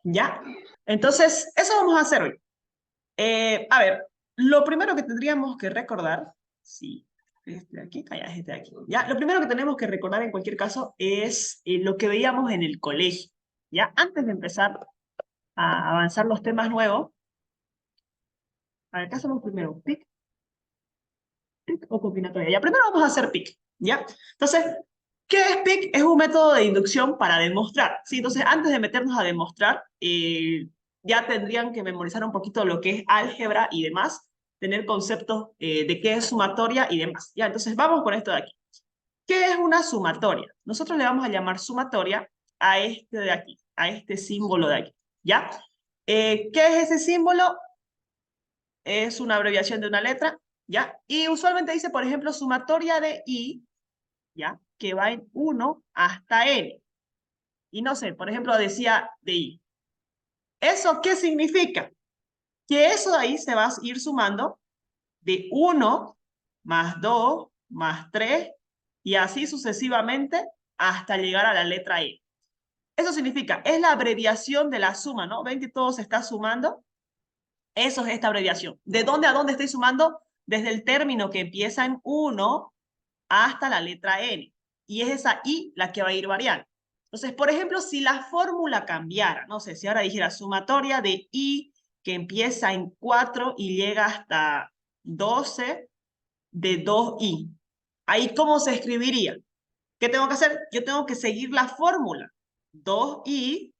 ¿Ya? Entonces, eso vamos a hacer hoy. A ver, lo primero que tendríamos que recordar, sí, este de aquí, ya, este de aquí, ¿ya? Lo primero que tenemos que recordar en cualquier caso es lo que veíamos en el colegio, ¿ya? Antes de empezar a avanzar los temas nuevos, a ver, ¿qué hacemos primero? ¿PIC? ¿PIC o combinatoria? Ya, primero vamos a hacer PIC, ¿ya? Entonces, ¿qué es PIC? Es un método de inducción para demostrar, ¿sí? Entonces, antes de meternos a demostrar, ya tendrían que memorizar un poquito lo que es álgebra y demás, tener conceptos de qué es sumatoria y demás, ¿ya? Entonces, vamos con esto de aquí. ¿Qué es una sumatoria? Nosotros le vamos a llamar sumatoria a este de aquí, a este símbolo de aquí, ¿ya? ¿Qué es ese símbolo? Es una abreviación de una letra, ¿ya? Y usualmente dice, por ejemplo, sumatoria de i, ¿ya? Que va en 1 hasta n. Y no sé, por ejemplo, decía de i. ¿Eso qué significa? Que eso de ahí se va a ir sumando de 1 más 2 más 3 y así sucesivamente hasta llegar a la letra e. Eso significa, es la abreviación de la suma, ¿no? ¿Ven que todo se está sumando? Eso es esta abreviación. ¿De dónde a dónde estoy sumando? Desde el término que empieza en 1 hasta la letra N. Y es esa I la que va a ir variando. Entonces, por ejemplo, si la fórmula cambiara, no sé, si ahora dijera sumatoria de I que empieza en 4 y llega hasta 12 de 2I. Ahí, ¿cómo se escribiría? ¿Qué tengo que hacer? Yo tengo que seguir la fórmula. 2I,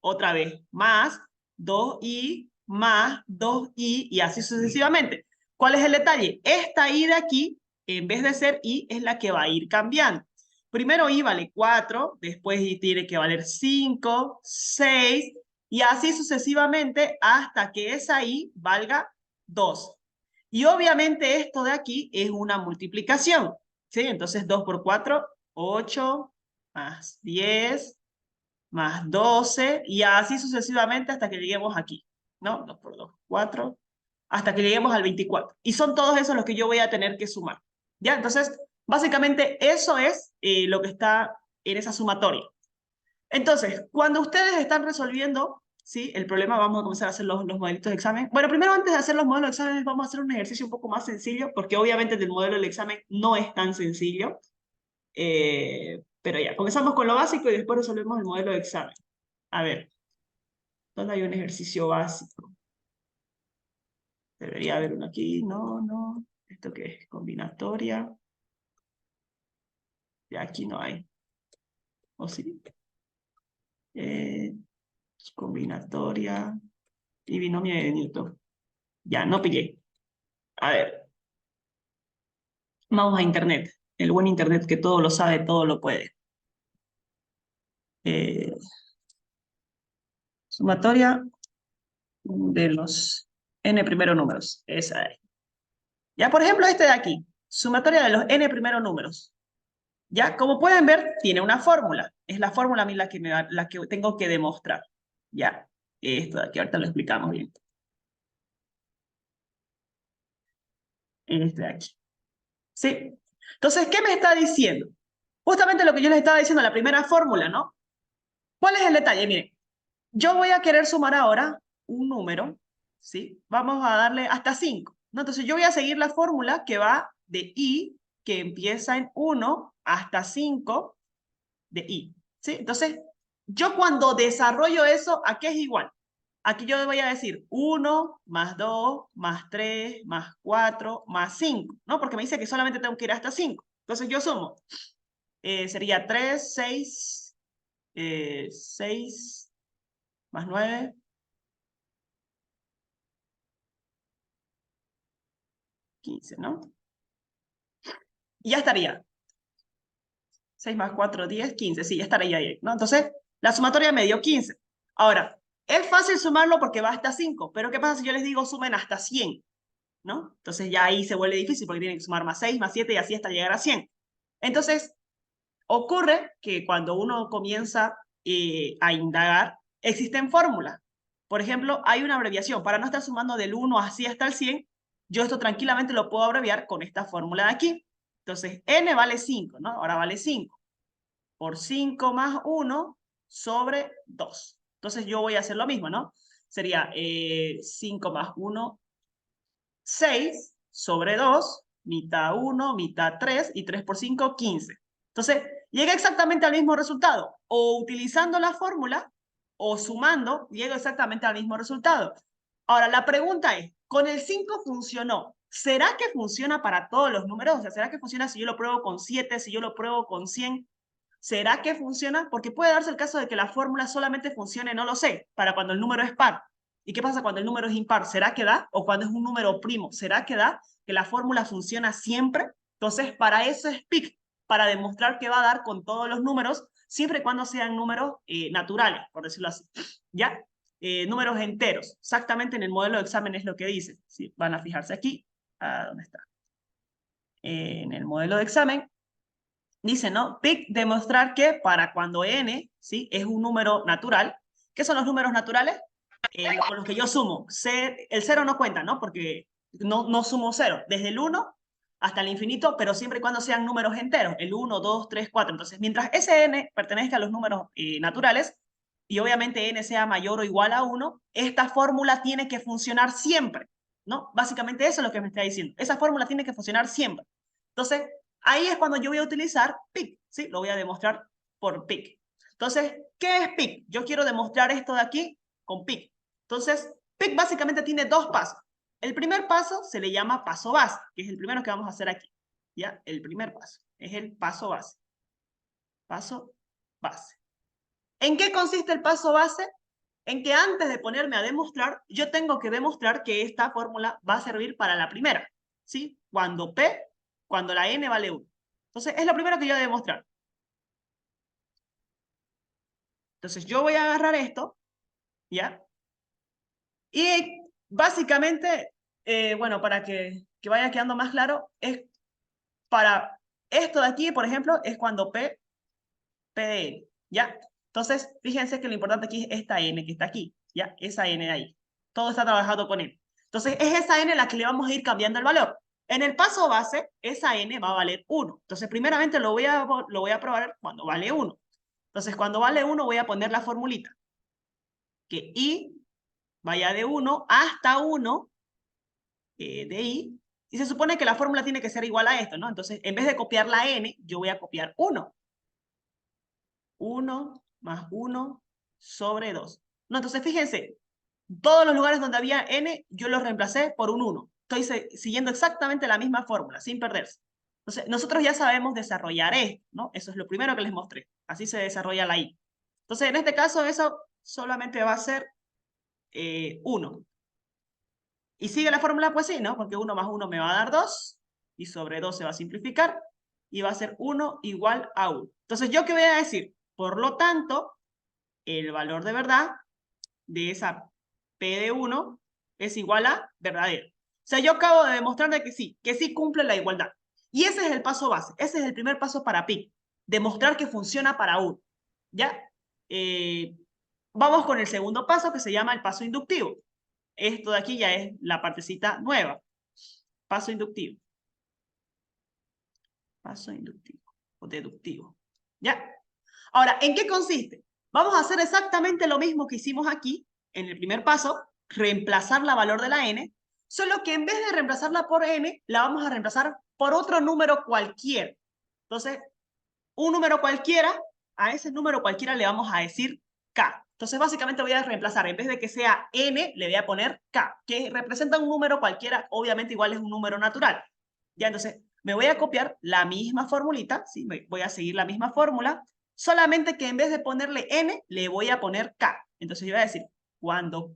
otra vez, más 2I, más 2I, y así sucesivamente. ¿Cuál es el detalle? Esta I de aquí, en vez de ser I, es la que va a ir cambiando. Primero I vale 4, después I tiene que valer 5, 6, y así sucesivamente hasta que esa I valga 2. Y obviamente esto de aquí es una multiplicación, ¿sí? Entonces 2 por 4, 8, más 10, más 12, y así sucesivamente hasta que lleguemos aquí, ¿no? 2 por 2, 4, hasta que lleguemos al 24. Y son todos esos los que yo voy a tener que sumar, ¿ya? Entonces, básicamente eso es lo que está en esa sumatoria. Entonces, cuando ustedes están resolviendo, ¿sí? El problema, vamos a comenzar a hacer los modelitos de examen. Bueno, primero antes de hacer los modelos de examen, vamos a hacer un ejercicio un poco más sencillo, porque obviamente el modelo del examen no es tan sencillo. Pero ya, comenzamos con lo básico y después resolvemos el modelo de examen. A ver, ¿dónde hay un ejercicio básico? Debería haber uno aquí. No, no. ¿Esto qué es? Combinatoria. Ya aquí no hay. ¿O sí? Eh, Combinatoria y binomio de Newton. Ya, no pillé. A ver, vamos a Internet. El buen Internet que todo lo sabe, todo lo puede. Eh, Sumatoria de los n primeros números. Esa es. Ya, por ejemplo, este de aquí. Sumatoria de los n primeros números. Ya, como pueden ver, tiene una fórmula. Es la fórmula a mí la que tengo que demostrar. Ya, esto de aquí, ahorita lo explicamos bien. Este de aquí. ¿Sí? Entonces, ¿qué me está diciendo? Justamente lo que yo les estaba diciendo, la primera fórmula, ¿no? ¿Cuál es el detalle? Miren, yo voy a querer sumar ahora un número, ¿sí? Vamos a darle hasta 5, ¿no? Entonces yo voy a seguir la fórmula que va de i, que empieza en 1 hasta 5 de i, ¿sí? Entonces, yo cuando desarrollo eso, ¿a qué es igual? Aquí yo voy a decir 1 más 2 más 3 más 4 más 5, ¿no? Porque me dice que solamente tengo que ir hasta 5. Entonces yo sumo. Sería 3, 6, 6 más 9, 15, ¿no? Y ya estaría. 6 más 4, 10, 15. Sí, ya estaría ahí, ¿no? Entonces, la sumatoria me dio 15. Ahora, es fácil sumarlo porque va hasta 5, pero ¿qué pasa si yo les digo sumen hasta 100? ¿No? Entonces ya ahí se vuelve difícil porque tienen que sumar más 6, más 7 y así hasta llegar a 100. Entonces, ocurre que cuando uno comienza a indagar, existen fórmulas. Por ejemplo, hay una abreviación. Para no estar sumando del 1 así hasta el 100, yo esto tranquilamente lo puedo abreviar con esta fórmula de aquí. Entonces, n vale 5, ¿no? Ahora vale 5 por 5 más 1 sobre 2. Entonces yo voy a hacer lo mismo, ¿no? Sería 5 más 1, 6 sobre 2, mitad 1, mitad 3, y 3 por 5, 15. Entonces, llega exactamente al mismo resultado. O utilizando la fórmula, o sumando, llega exactamente al mismo resultado. Ahora, la pregunta es, con el 5 funcionó. ¿Será que funciona para todos los números? O sea, ¿será que funciona si yo lo pruebo con 7, si yo lo pruebo con 100? ¿Será que funciona? Porque puede darse el caso de que la fórmula solamente funcione, no lo sé, para cuando el número es par. ¿Y qué pasa cuando el número es impar? ¿Será que da? ¿O cuando es un número primo? ¿Será que da? ¿Que la fórmula funciona siempre? Entonces, para eso es PIC, para demostrar que va a dar con todos los números, siempre y cuando sean números naturales, por decirlo así. ¿Ya? Números enteros. Exactamente en el modelo de examen es lo que dice. ¿Sí? Van a fijarse aquí. ¿Dónde está? En el modelo de examen dice, ¿no? PIC, demostrar que para cuando n, ¿sí? Es un número natural. ¿Qué son los números naturales? Con los que yo sumo. El 0 no cuenta, ¿no? Porque no sumo 0. Desde el 1 hasta el infinito, pero siempre y cuando sean números enteros. El 1, 2, 3, 4. Entonces, mientras ese n pertenezca a los números naturales, y obviamente n sea mayor o igual a 1, esta fórmula tiene que funcionar siempre, ¿no? Básicamente eso es lo que me está diciendo. Esa fórmula tiene que funcionar siempre. Entonces, ahí es cuando yo voy a utilizar PIC, ¿sí? Lo voy a demostrar por PIC. Entonces, ¿qué es PIC? Yo quiero demostrar esto de aquí con PIC. Entonces, PIC básicamente tiene dos pasos. El primer paso se le llama paso base, que es el primero que vamos a hacer aquí. ¿Ya? El primer paso es el paso base. Paso base. ¿En qué consiste el paso base? En que antes de ponerme a demostrar, yo tengo que demostrar que esta fórmula va a servir para la primera. ¿Sí? Cuando la n vale 1. Entonces, es lo primero que yo voy a demostrar. Entonces, yo voy a agarrar esto, ¿ya? Y básicamente, bueno, para que vaya quedando más claro, es para esto de aquí, por ejemplo, es cuando P de N, ¿ya? Entonces, fíjense que lo importante aquí es esta N que está aquí, ¿ya? Esa N de ahí. Todo está trabajado con N. Entonces, es esa N la que le vamos a ir cambiando el valor. En el paso base, esa N va a valer 1. Entonces, primeramente lo voy a probar cuando vale 1. Entonces, cuando vale 1, voy a poner la formulita. Que I vaya de 1 hasta 1 de I. Y se supone que la fórmula tiene que ser igual a esto, ¿no? Entonces, en vez de copiar la N, yo voy a copiar 1. 1 más 1 sobre 2. No, entonces fíjense, todos los lugares donde había n, yo los reemplacé por un 1. Estoy siguiendo exactamente la misma fórmula, sin perderse. Entonces, nosotros ya sabemos desarrollar esto, ¿no? Eso es lo primero que les mostré. Así se desarrolla la i. Entonces, en este caso, eso solamente va a ser 1. ¿Y sigue la fórmula? Pues sí, ¿no? Porque 1 más 1 me va a dar 2, y sobre 2 se va a simplificar, y va a ser 1 igual a 1. Entonces, ¿yo qué voy a decir? Por lo tanto, el valor de verdad de esa P de 1 es igual a verdadero. O sea, yo acabo de demostrar de que sí cumple la igualdad. Y ese es el paso base, ese es el primer paso para PIC, demostrar que funciona para 1. ¿Ya? Vamos con el segundo paso que se llama el paso inductivo. Esto de aquí ya es la partecita nueva. Paso inductivo. Paso inductivo o deductivo. ¿Ya? Ahora, ¿en qué consiste? Vamos a hacer exactamente lo mismo que hicimos aquí, en el primer paso, reemplazar la valor de la n, solo que en vez de reemplazarla por n, la vamos a reemplazar por otro número cualquiera. Entonces, un número cualquiera, a ese número cualquiera le vamos a decir k. Entonces, básicamente voy a reemplazar, en vez de que sea n, le voy a poner k, que representa un número cualquiera, obviamente igual es un número natural. Ya, entonces, me voy a copiar la misma formulita, ¿sí? Voy a seguir la misma fórmula, solamente que en vez de ponerle n, le voy a poner k. Entonces, yo voy a decir, cuando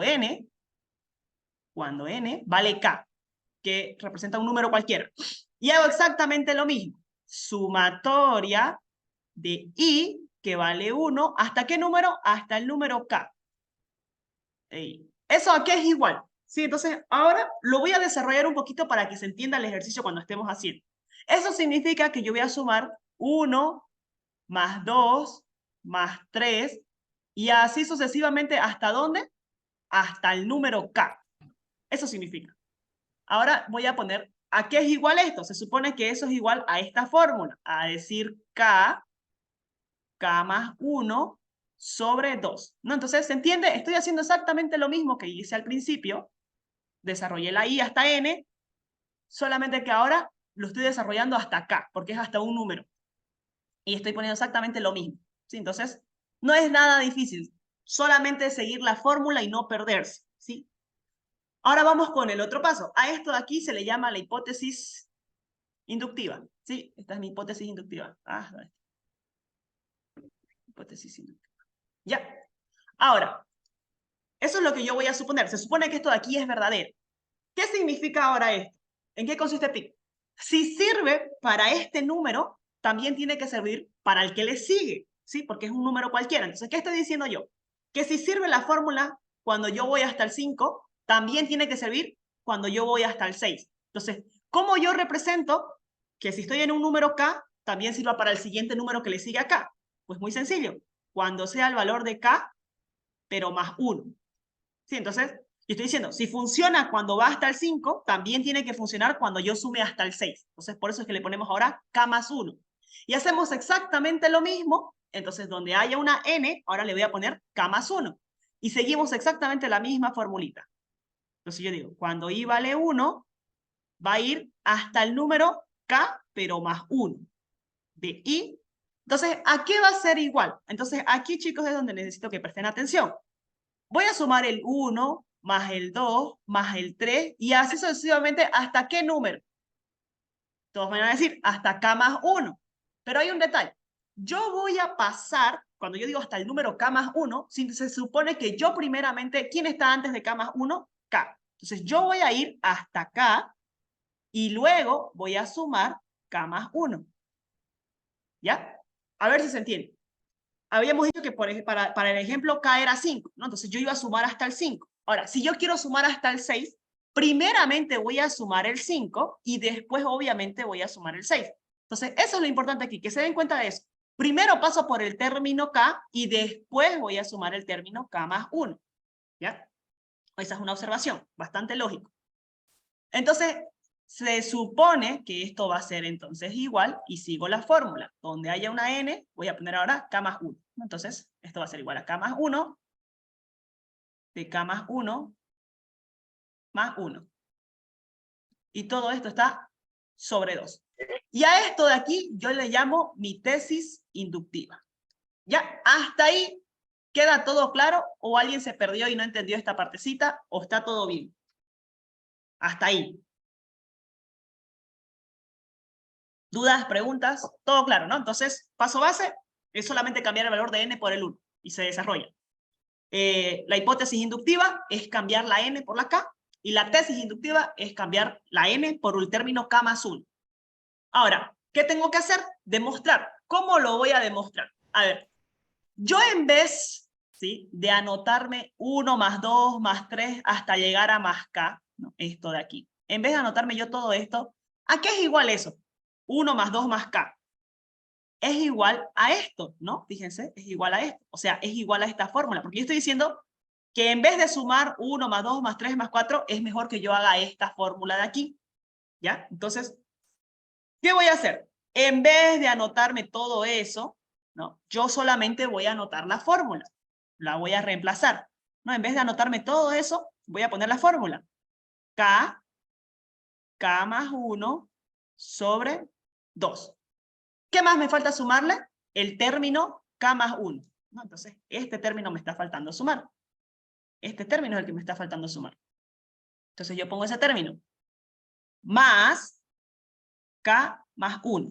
n vale k, que representa un número cualquiera. Y hago exactamente lo mismo. Sumatoria de i, que vale 1, ¿hasta qué número? Hasta el número k. ¿Eso a qué es igual? Sí, entonces ahora lo voy a desarrollar un poquito para que se entienda el ejercicio cuando estemos haciendo. Eso significa que yo voy a sumar 1 más 2 más 3 y así sucesivamente. ¿Hasta dónde? Hasta el número k. Eso significa. Ahora voy a poner, ¿a qué es igual esto? Se supone que eso es igual a esta fórmula, a decir k más 1 sobre 2. ¿No? Entonces, ¿se entiende? Estoy haciendo exactamente lo mismo que hice al principio. Desarrollé la i hasta n, solamente que ahora lo estoy desarrollando hasta k, porque es hasta un número. Y estoy poniendo exactamente lo mismo. ¿Sí? Entonces, no es nada difícil. Solamente seguir la fórmula y no perderse. ¿Sí? Ahora vamos con el otro paso. A esto de aquí se le llama la hipótesis inductiva. ¿Sí? Esta es mi hipótesis inductiva. Hipótesis inductiva. Ya. Ahora, eso es lo que yo voy a suponer. Se supone que esto de aquí es verdadero. ¿Qué significa ahora esto? ¿En qué consiste pi? Si sirve para este número, también tiene que servir para el que le sigue, ¿sí? Porque es un número cualquiera. Entonces, ¿qué estoy diciendo yo? Que si sirve la fórmula cuando yo voy hasta el 5, también tiene que servir cuando yo voy hasta el 6. Entonces, ¿cómo yo represento que si estoy en un número k, también sirva para el siguiente número que le sigue a k? Pues muy sencillo. Cuando sea el valor de k, pero más 1. ¿Sí? Entonces, yo estoy diciendo, si funciona cuando va hasta el 5, también tiene que funcionar cuando yo sume hasta el 6. Entonces, por eso es que le ponemos ahora k más 1. Y hacemos exactamente lo mismo. Entonces, donde haya una n, ahora le voy a poner k más 1. Y seguimos exactamente la misma formulita. Entonces, yo digo, cuando i vale 1, va a ir hasta el número k, pero más 1 de i. Entonces, ¿a qué va a ser igual? Entonces, aquí, chicos, es donde necesito que presten atención. Voy a sumar el 1, más el 2, más el 3, y así sucesivamente, ¿hasta qué número? Todos me van a decir, hasta k más 1. Pero hay un detalle. Yo voy a pasar, cuando yo digo hasta el número k más 1, se supone que yo primeramente, ¿quién está antes de k más 1? K. Entonces yo voy a ir hasta k, y luego voy a sumar k más 1. ¿Ya? A ver si se entiende. Habíamos dicho que para el ejemplo k era 5, ¿no? Entonces yo iba a sumar hasta el 5. Ahora, si yo quiero sumar hasta el 6, primeramente voy a sumar el 5 y después obviamente voy a sumar el 6. Entonces, eso es lo importante aquí, que se den cuenta de eso. Primero paso por el término k y después voy a sumar el término k más 1. ¿Ya? Esa es una observación, bastante lógico. Entonces, se supone que esto va a ser entonces igual, y sigo la fórmula. Donde haya una n, voy a poner ahora k más 1. Entonces, esto va a ser igual a k más 1, de k más 1, más 1. Y todo esto está sobre 2. Y a esto de aquí yo le llamo mi tesis inductiva. ¿Ya? ¿Hasta ahí queda todo claro? ¿O alguien se perdió y no entendió esta partecita? ¿O está todo bien? Hasta ahí. ¿Dudas, preguntas? Todo claro, ¿no? Entonces, paso base es solamente cambiar el valor de n por el 1 y se desarrolla. La hipótesis inductiva es cambiar la n por la k, y la tesis inductiva es cambiar la n por el término k más 1. Ahora, ¿qué tengo que hacer? Demostrar. ¿Cómo lo voy a demostrar? A ver, yo en vez, ¿sí?, de anotarme 1 más 2 más 3 hasta llegar a más k, ¿no?, esto de aquí, en vez de anotarme yo todo esto, ¿a qué es igual eso? 1 más 2 más k. Es igual a esto, ¿no? Fíjense, es igual a esto. O sea, es igual a esta fórmula. Porque yo estoy diciendo que en vez de sumar 1 más 2 más 3 más 4, es mejor que yo haga esta fórmula de aquí. ¿Ya? Entonces, ¿qué voy a hacer? En vez de anotarme todo eso, ¿no?, yo solamente voy a anotar la fórmula. La voy a reemplazar, ¿no? En vez de anotarme todo eso, voy a poner la fórmula. K más 1 sobre 2. ¿Qué más me falta sumarle? El término k más 1. ¿No? Entonces, este término me está faltando sumar. Este término es el que me está faltando sumar. Entonces, yo pongo ese término. Más k más 1.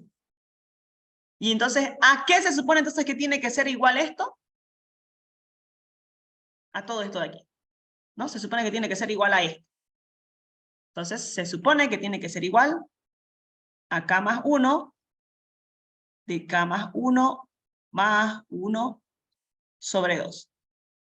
Y entonces, ¿a qué se supone entonces que tiene que ser igual esto? A todo esto de aquí. ¿No? Se supone que tiene que ser igual a esto. Entonces, se supone que tiene que ser igual a k más 1 de k más 1 más 1 sobre 2.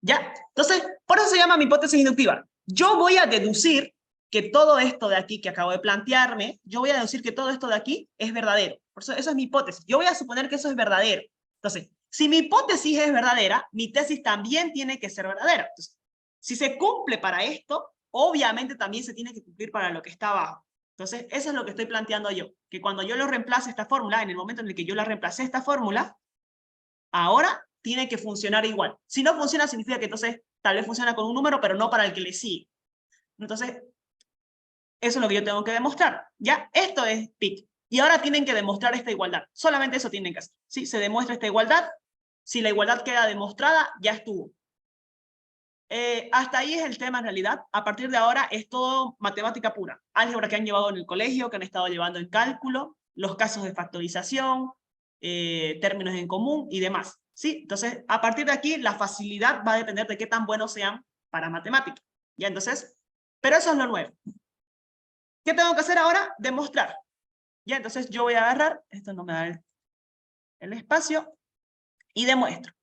¿Ya? Entonces, por eso se llama mi hipótesis inductiva. Yo voy a deducir que todo esto de aquí que acabo de plantearme, yo voy a deducir que todo esto de aquí es verdadero. Por eso es mi hipótesis. Yo voy a suponer que eso es verdadero. Entonces, si mi hipótesis es verdadera, mi tesis también tiene que ser verdadera. Entonces, si se cumple para esto, obviamente también se tiene que cumplir para lo que está abajo. Entonces, eso es lo que estoy planteando yo. Que cuando yo lo reemplace esta fórmula, en el momento en el que yo la reemplacé esta fórmula, ahora tiene que funcionar igual. Si no funciona, significa que entonces tal vez funciona con un número, pero no para el que le sigue. Entonces, eso es lo que yo tengo que demostrar. ¿Ya? Esto es PIC. Y ahora tienen que demostrar esta igualdad. Solamente eso tienen que hacer. ¿Sí? Se demuestra esta igualdad. Si la igualdad queda demostrada, ya estuvo. Hasta ahí es el tema en realidad. A partir de ahora es todo matemática pura. Álgebra que han llevado en el colegio, que han estado llevando en cálculo, los casos de factorización, términos en común y demás. ¿Sí? Entonces, a partir de aquí, la facilidad va a depender de qué tan buenos sean para matemática. ¿Ya? Entonces, pero eso es lo nuevo. ¿Qué tengo que hacer ahora? Demostrar. ¿Ya? Entonces yo voy a agarrar, esto no me da el espacio, y demuestro.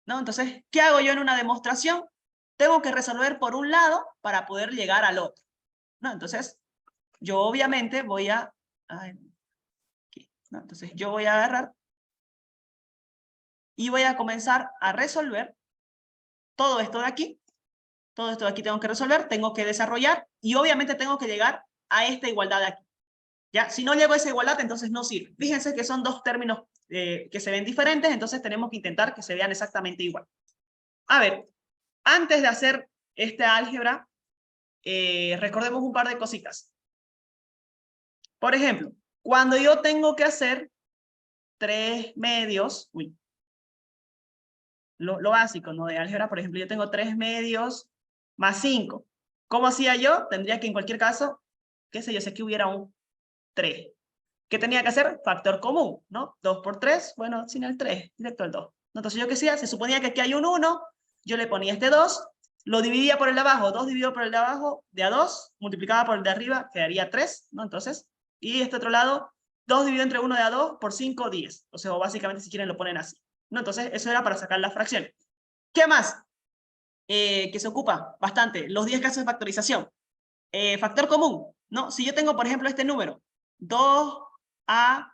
¿No? Entonces, ¿qué hago yo en una demostración? Tengo que resolver por un lado para poder llegar al otro. ¿No? Entonces, yo obviamente voy a... Aquí, ¿no? Entonces, yo voy a agarrar y voy a comenzar a resolver todo esto de aquí. Todo esto de aquí tengo que resolver, tengo que desarrollar y obviamente tengo que llegar a esta igualdad de aquí. ¿Ya? Si no llego a esa igualdad, entonces no sirve. Fíjense que son dos términos que se ven diferentes, entonces tenemos que intentar que se vean exactamente igual. A ver, antes de hacer esta álgebra, recordemos un par de cositas. Por ejemplo, cuando yo tengo que hacer 3 medios, lo básico, ¿no? De álgebra, por ejemplo, yo tengo 3 medios más 5. ¿Cómo hacía yo? Tendría que en cualquier caso, qué sé yo, sé que hubiera un 3. ¿Qué tenía que hacer? Factor común, ¿no? 2 por 3, bueno, sin el 3, directo al 2. Entonces yo qué hacía, se suponía que aquí hay un 1, yo le ponía este 2, lo dividía por el de abajo, 2 dividido por el de abajo, de a 2, multiplicaba por el de arriba, quedaría 3, ¿no? Entonces, y este otro lado, 2 dividido entre 1 de a 2 por 5, 10. O sea, básicamente si quieren lo ponen así, ¿no? Entonces, eso era para sacar las fracciones. ¿Qué más? Que se ocupa bastante, los 10 casos de factorización. Factor común, ¿no? Si yo tengo, por ejemplo, este número, 2a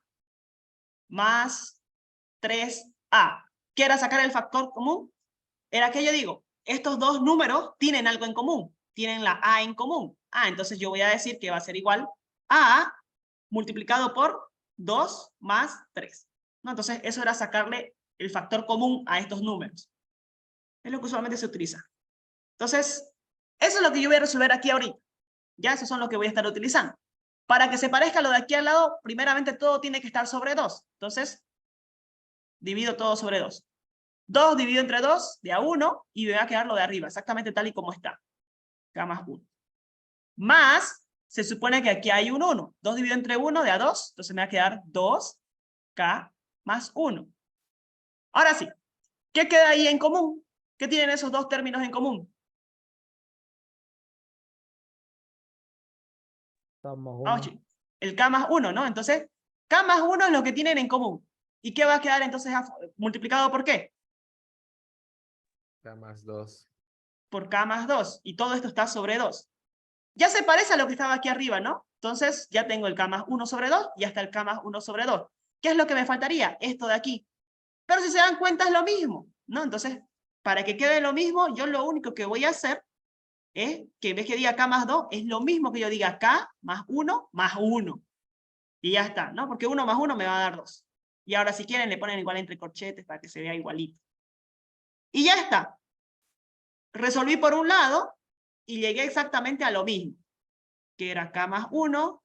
más 3a. ¿Qué era sacar el factor común? Era que yo digo, estos dos números tienen algo en común, tienen la a en común. Entonces yo voy a decir que va a ser igual a multiplicado por 2 más 3. ¿No? Entonces eso era sacarle el factor común a estos números. Es lo que usualmente se utiliza. Entonces, eso es lo que yo voy a resolver aquí ahorita. Ya, esos son los que voy a estar utilizando. Para que se parezca a lo de aquí al lado, primeramente todo tiene que estar sobre 2. Entonces, divido todo sobre 2. 2 dividido entre 2, de a 1, y me va a quedar lo de arriba, exactamente tal y como está. K más 1. Más, se supone que aquí hay un 1. 2 dividido entre 1, de a 2, entonces me va a quedar 2K más 1. Ahora sí, ¿qué queda ahí en común? ¿Qué tienen esos dos términos en común? El K más 1, ¿no? Entonces, K más 1 es lo que tienen en común. ¿Y qué va a quedar entonces multiplicado por qué? K más 2. Por K más 2. Y todo esto está sobre 2. Ya se parece a lo que estaba aquí arriba, ¿no? Entonces, ya tengo el K más 1 sobre 2 y hasta el K más 1 sobre 2. ¿Qué es lo que me faltaría? Esto de aquí. Pero si se dan cuenta es lo mismo, ¿no? Entonces, para que quede lo mismo, yo lo único que voy a hacer es que en vez que diga K más 2, es lo mismo que yo diga K más 1 más 1. Y ya está, ¿no? Porque 1 más 1 me va a dar 2. Y ahora si quieren le ponen igual entre corchetes para que se vea igualito. Y ya está. Resolví por un lado y llegué exactamente a lo mismo, que era K más 1,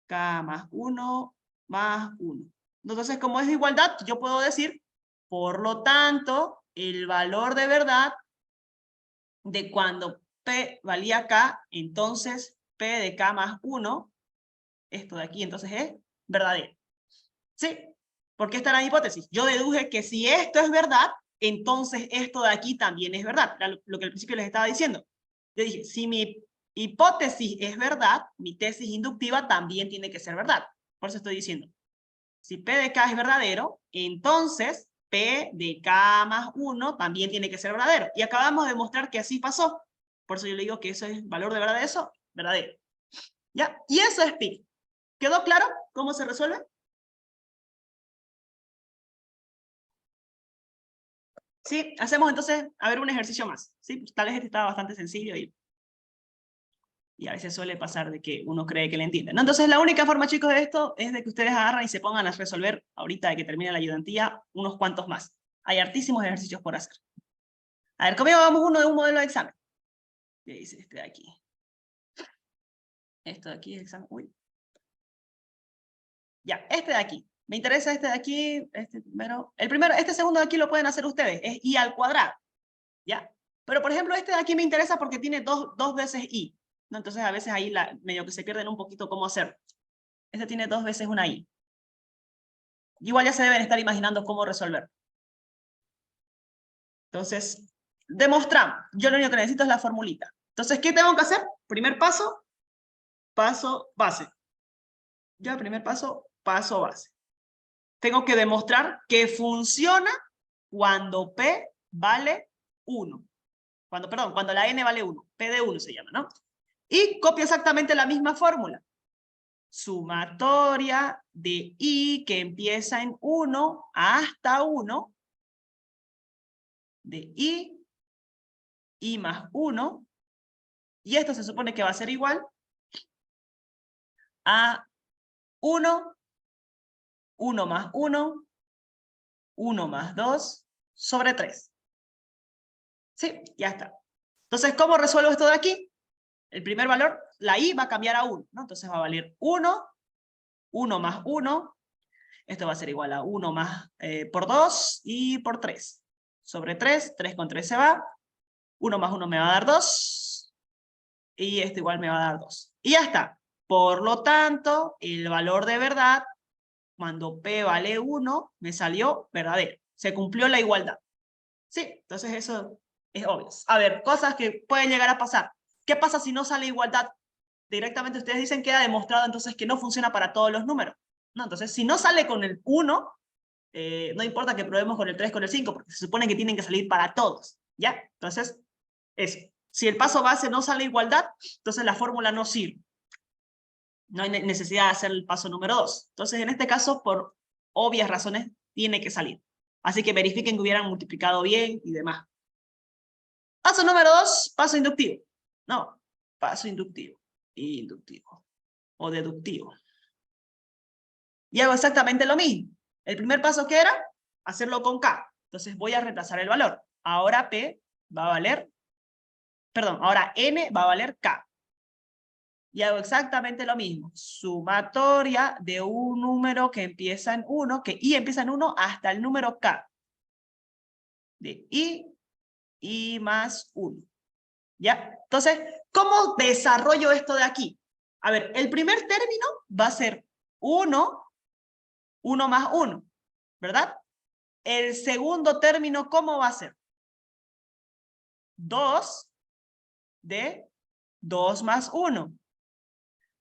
K más 1, más 1. Entonces, como es de igualdad, yo puedo decir, por lo tanto, el valor de verdad de cuando P valía K, entonces P de K más 1, esto de aquí, entonces es verdadero. ¿Sí? Porque esta era la hipótesis. Yo deduje que si esto es verdad, entonces esto de aquí también es verdad. Lo que al principio les estaba diciendo. Yo dije, si mi hipótesis es verdad, mi tesis inductiva también tiene que ser verdad. Por eso estoy diciendo, si P de K es verdadero, entonces P de K más 1 también tiene que ser verdadero. Y acabamos de demostrar que así pasó. Por eso yo le digo que eso es valor de verdad de eso, verdadero. ¿Ya? Y eso es pi. ¿Quedó claro cómo se resuelve? Sí, hacemos entonces, a ver, un ejercicio más. ¿Sí? Pues, tal vez este estaba bastante sencillo y a veces suele pasar de que uno cree que le entiende, ¿no? Entonces la única forma, chicos, de esto es de que ustedes agarran y se pongan a resolver, ahorita de que termine la ayudantía, unos cuantos más. Hay hartísimos ejercicios por hacer. A ver, conmigo hagamos uno de un modelo de examen. ¿Qué dice este de aquí? Esto de aquí es examen. Uy. Ya, este de aquí. Me interesa este de aquí, este primero. El primero, este segundo de aquí lo pueden hacer ustedes. Es i al cuadrado. ¿Ya? Pero, por ejemplo, este de aquí me interesa porque tiene dos veces i. ¿No? Entonces, a veces ahí medio que se pierden un poquito cómo hacer. Este tiene 2 veces una i. Igual ya se deben estar imaginando cómo resolver. Entonces, demostramos. Yo lo único que necesito es la formulita. Entonces, ¿qué tengo que hacer? Primer paso, paso, base. Ya, primer paso, paso, base. Tengo que demostrar que funciona cuando P vale 1. Cuando la N vale 1. P de 1 se llama, ¿no? Y copio exactamente la misma fórmula. Sumatoria de I que empieza en 1 hasta 1 de I más 1, y esto se supone que va a ser igual a 1, 1 más 1, 1 más 2, sobre 3. Sí, ya está. Entonces, ¿cómo resuelvo esto de aquí? El primer valor, la I va a cambiar a 1, ¿no? Entonces va a valer 1, 1 más 1, esto va a ser igual a 1 más por 2 y por 3. Sobre 3, 3 con 3 se va, 1 más 1 me va a dar 2, y esto igual me va a dar 2. Y ya está. Por lo tanto, el valor de verdad, cuando P vale 1, me salió verdadero. Se cumplió la igualdad. Sí, entonces eso es obvio. A ver, cosas que pueden llegar a pasar. ¿Qué pasa si no sale igualdad? Directamente ustedes dicen que queda demostrado entonces que no funciona para todos los números. No, entonces si no sale con el 1, no importa que probemos con el 3, con el 5, porque se supone que tienen que salir para todos. ¿Ya? Entonces, eso. Si el paso base no sale igualdad, entonces la fórmula no sirve. No hay necesidad de hacer el paso número 2. Entonces, en este caso, por obvias razones, tiene que salir. Así que verifiquen que hubieran multiplicado bien y demás. Paso número 2, paso inductivo. No, paso inductivo. Inductivo. O deductivo. Y hago exactamente lo mismo. El primer paso, ¿qué era? Hacerlo con K. Entonces voy a reemplazar el valor. Ahora P va a valer, perdón, ahora N va a valer K. Y hago exactamente lo mismo. Sumatoria de un número que empieza en 1, que I empieza en 1 hasta el número K. De I más 1. ¿Ya? Entonces, ¿cómo desarrollo esto de aquí? A ver, el primer término va a ser 1 más 1, ¿verdad? El segundo término, ¿cómo va a ser? 2 de 2 más 1.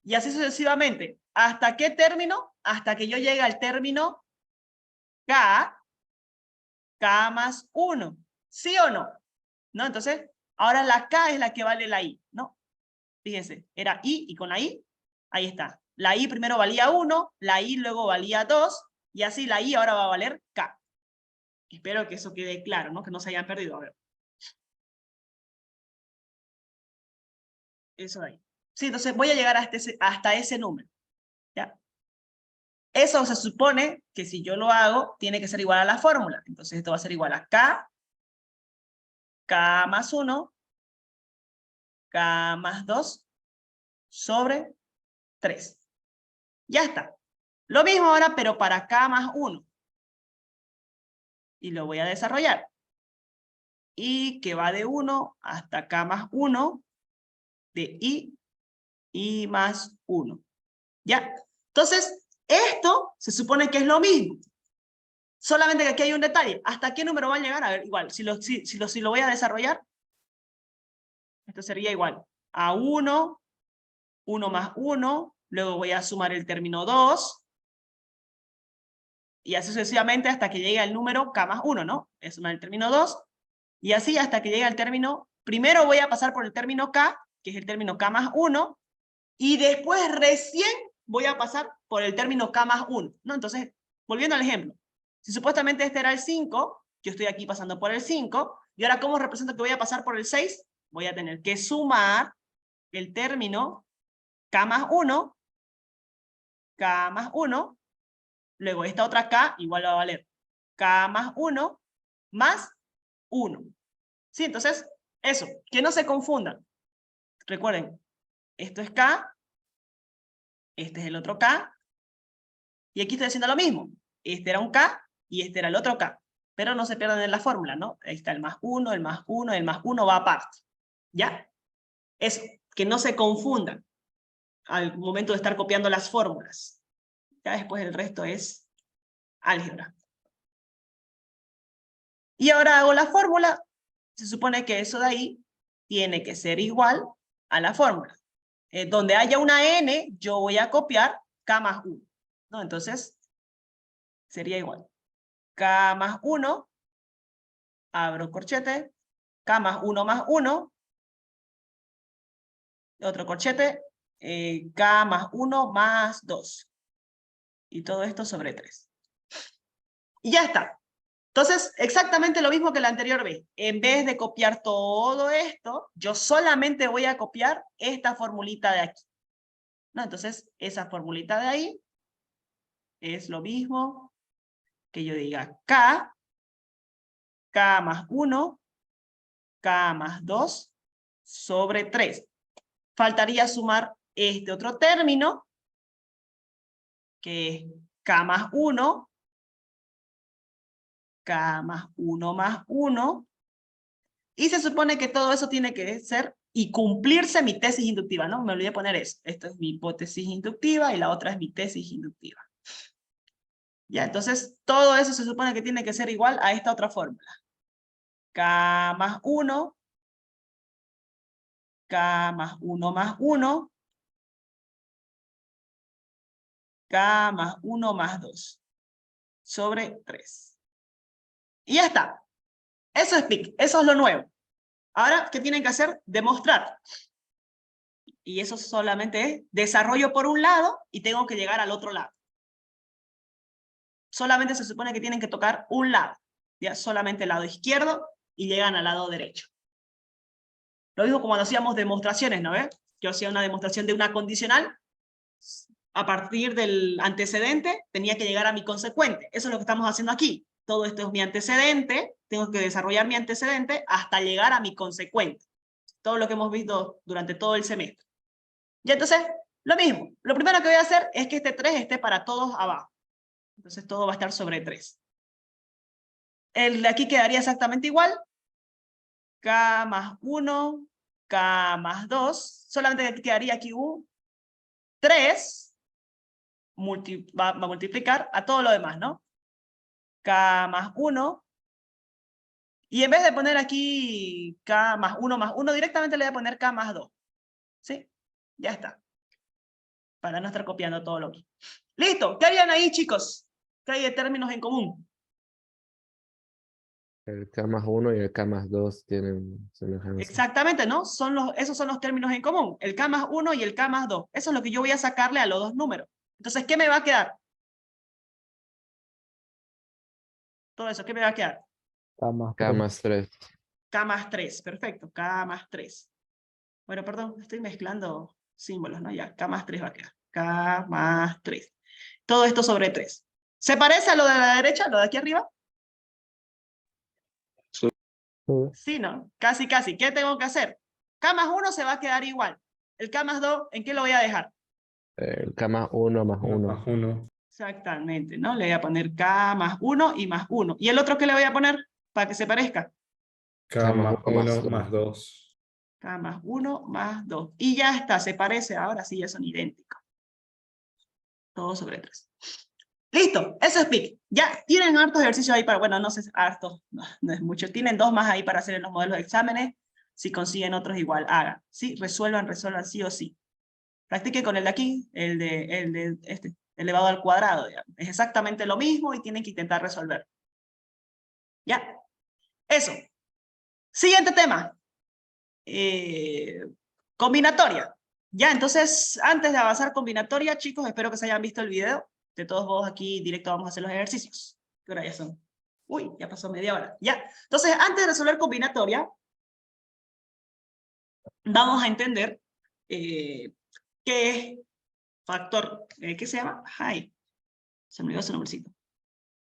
Y así sucesivamente. ¿Hasta qué término? Hasta que yo llegue al término K más 1. ¿Sí o no? ¿No? Entonces, ahora la K es la que vale la I, ¿no? Fíjense, era I y con la I, ahí está. La I primero valía 1, la I luego valía 2, y así la I ahora va a valer K. Espero que eso quede claro, ¿no? Que no se hayan perdido. A ver. Eso de ahí. Sí, entonces voy a llegar hasta ese número. ¿Ya? Eso se supone que si yo lo hago, tiene que ser igual a la fórmula. Entonces esto va a ser igual a K más 1, K más 2, sobre 3. Ya está. Lo mismo ahora, pero para K más 1. Y lo voy a desarrollar. Y que va de 1 hasta K más 1, de I más 1. ¿Ya? Entonces, esto se supone que es lo mismo. Solamente que aquí hay un detalle. ¿Hasta qué número va a llegar? A ver, igual, si lo voy a desarrollar, esto sería igual a 1, 1 más 1, luego voy a sumar el término 2, y así sucesivamente hasta que llegue al número K más 1, ¿no? Voy a sumar el término 2, y así hasta que llegue al término, primero voy a pasar por el término K, que es el término K más 1, y después recién voy a pasar por el término K más 1, ¿no? Entonces, volviendo al ejemplo, si supuestamente este era el 5, yo estoy aquí pasando por el 5, y ahora ¿cómo represento que voy a pasar por el 6? Voy a tener que sumar el término K más 1, K más 1, luego esta otra K igual va a valer K más 1, más 1. ¿Sí? Entonces, eso, que no se confundan. Recuerden, esto es K, este es el otro K, y aquí estoy haciendo lo mismo. Este era un K y este era el otro K. Pero no se pierdan en la fórmula, ¿no? Ahí está el más 1, el más 1, el más 1 va aparte. ¿Ya? Eso, que no se confundan al momento de estar copiando las fórmulas. Ya después el resto es álgebra. Y ahora hago la fórmula. Se supone que eso de ahí tiene que ser igual a la fórmula. Donde haya una n, yo voy a copiar k más 1. ¿No? Entonces, sería igual. K más 1, abro corchete, K más 1 más 1, otro corchete, K más 1 más 2. Y todo esto sobre 3. Y ya está. Entonces, exactamente lo mismo que la anterior vez. En vez de copiar todo esto, yo solamente voy a copiar esta formulita de aquí. ¿No? Entonces, esa formulita de ahí es lo mismo que yo diga K más 1, K más 2 sobre 3. Faltaría sumar este otro término, que es K más 1, K más 1 más 1, y se supone que todo eso tiene que ser y cumplirse mi tesis inductiva, ¿no? Me olvidé poner eso. Esto es mi hipótesis inductiva y la otra es mi tesis inductiva. Ya, entonces todo eso se supone que tiene que ser igual a esta otra fórmula. K más 1, K más 1 más 1, K más 1 más 2, sobre 3. Y ya está. Eso es PIC, eso es lo nuevo. Ahora, ¿qué tienen que hacer? Demostrar. Y eso solamente es desarrollo por un lado y tengo que llegar al otro lado. Solamente se supone que tienen que tocar un lado. ¿Ya? Solamente el lado izquierdo y llegan al lado derecho. Lo mismo como cuando hacíamos demostraciones, ¿no ves? Yo hacía una demostración de una condicional. A partir del antecedente tenía que llegar a mi consecuente. Eso es lo que estamos haciendo aquí. Todo esto es mi antecedente. Tengo que desarrollar mi antecedente hasta llegar a mi consecuente. Todo lo que hemos visto durante todo el semestre. Y entonces, lo mismo. Lo primero que voy a hacer es que este 3 esté para todos abajo. Entonces todo va a estar sobre 3. El de aquí quedaría exactamente igual. K más 1, K más 2. Solamente quedaría aquí un 3. Va a multiplicar a todo lo demás, ¿no? K más 1. Y en vez de poner aquí K más 1, directamente le voy a poner K más 2. ¿Sí? Ya está. Para no estar copiando todo lo mismo. Listo. ¿Qué harían ahí, chicos? ¿Qué hay de términos en común? El K más 1 y el K más 2 tienen semejanza. Exactamente, ¿no? Esos son los términos en común. El K más 1 y el K más 2. Eso es lo que yo voy a sacarle a los dos números. Entonces, ¿qué me va a quedar? Todo eso, ¿qué me va a quedar? K más 3. K más 3. Perfecto. K más 3. Bueno, perdón, estoy mezclando símbolos, ¿no? Ya, K más 3 va a quedar. K más 3. Todo esto sobre 3. ¿Se parece a lo de la derecha, lo de aquí arriba? Sí, ¿no? Casi, casi. ¿Qué tengo que hacer? K más 1 se va a quedar igual. El K más 2, ¿en qué lo voy a dejar? El K más 1 más 1. Más 1. Exactamente, ¿no? Le voy a poner K más 1 y más 1. ¿Y el otro qué le voy a poner para que se parezca? K más 1 más 1 más 2. K más 1 más 2. Y ya está, se parece. Ahora sí, ya son idénticos. Todo sobre 3. Listo, eso es PIC. Ya tienen hartos ejercicios ahí para, bueno, no sé, hartos, no es mucho. Tienen 2 más ahí para hacer en los modelos de exámenes. Si consiguen otros igual, hagan. ¿Sí? Resuelvan sí o sí. Practiquen con el de aquí, el de este, elevado al cuadrado. Digamos. Es exactamente lo mismo y tienen que intentar resolver. ¿Ya? Eso. Siguiente tema. Combinatoria. Ya, entonces, antes de avanzar combinatoria, chicos, espero que se hayan visto el video. De todos modos, aquí directo vamos a hacer los ejercicios. ¿Qué hora ya son? Uy, ya pasó media hora. Ya. Entonces, antes de resolver combinatoria, vamos a entender qué es factor, ¿qué se llama? Ay, se me olvidó su nombrecito.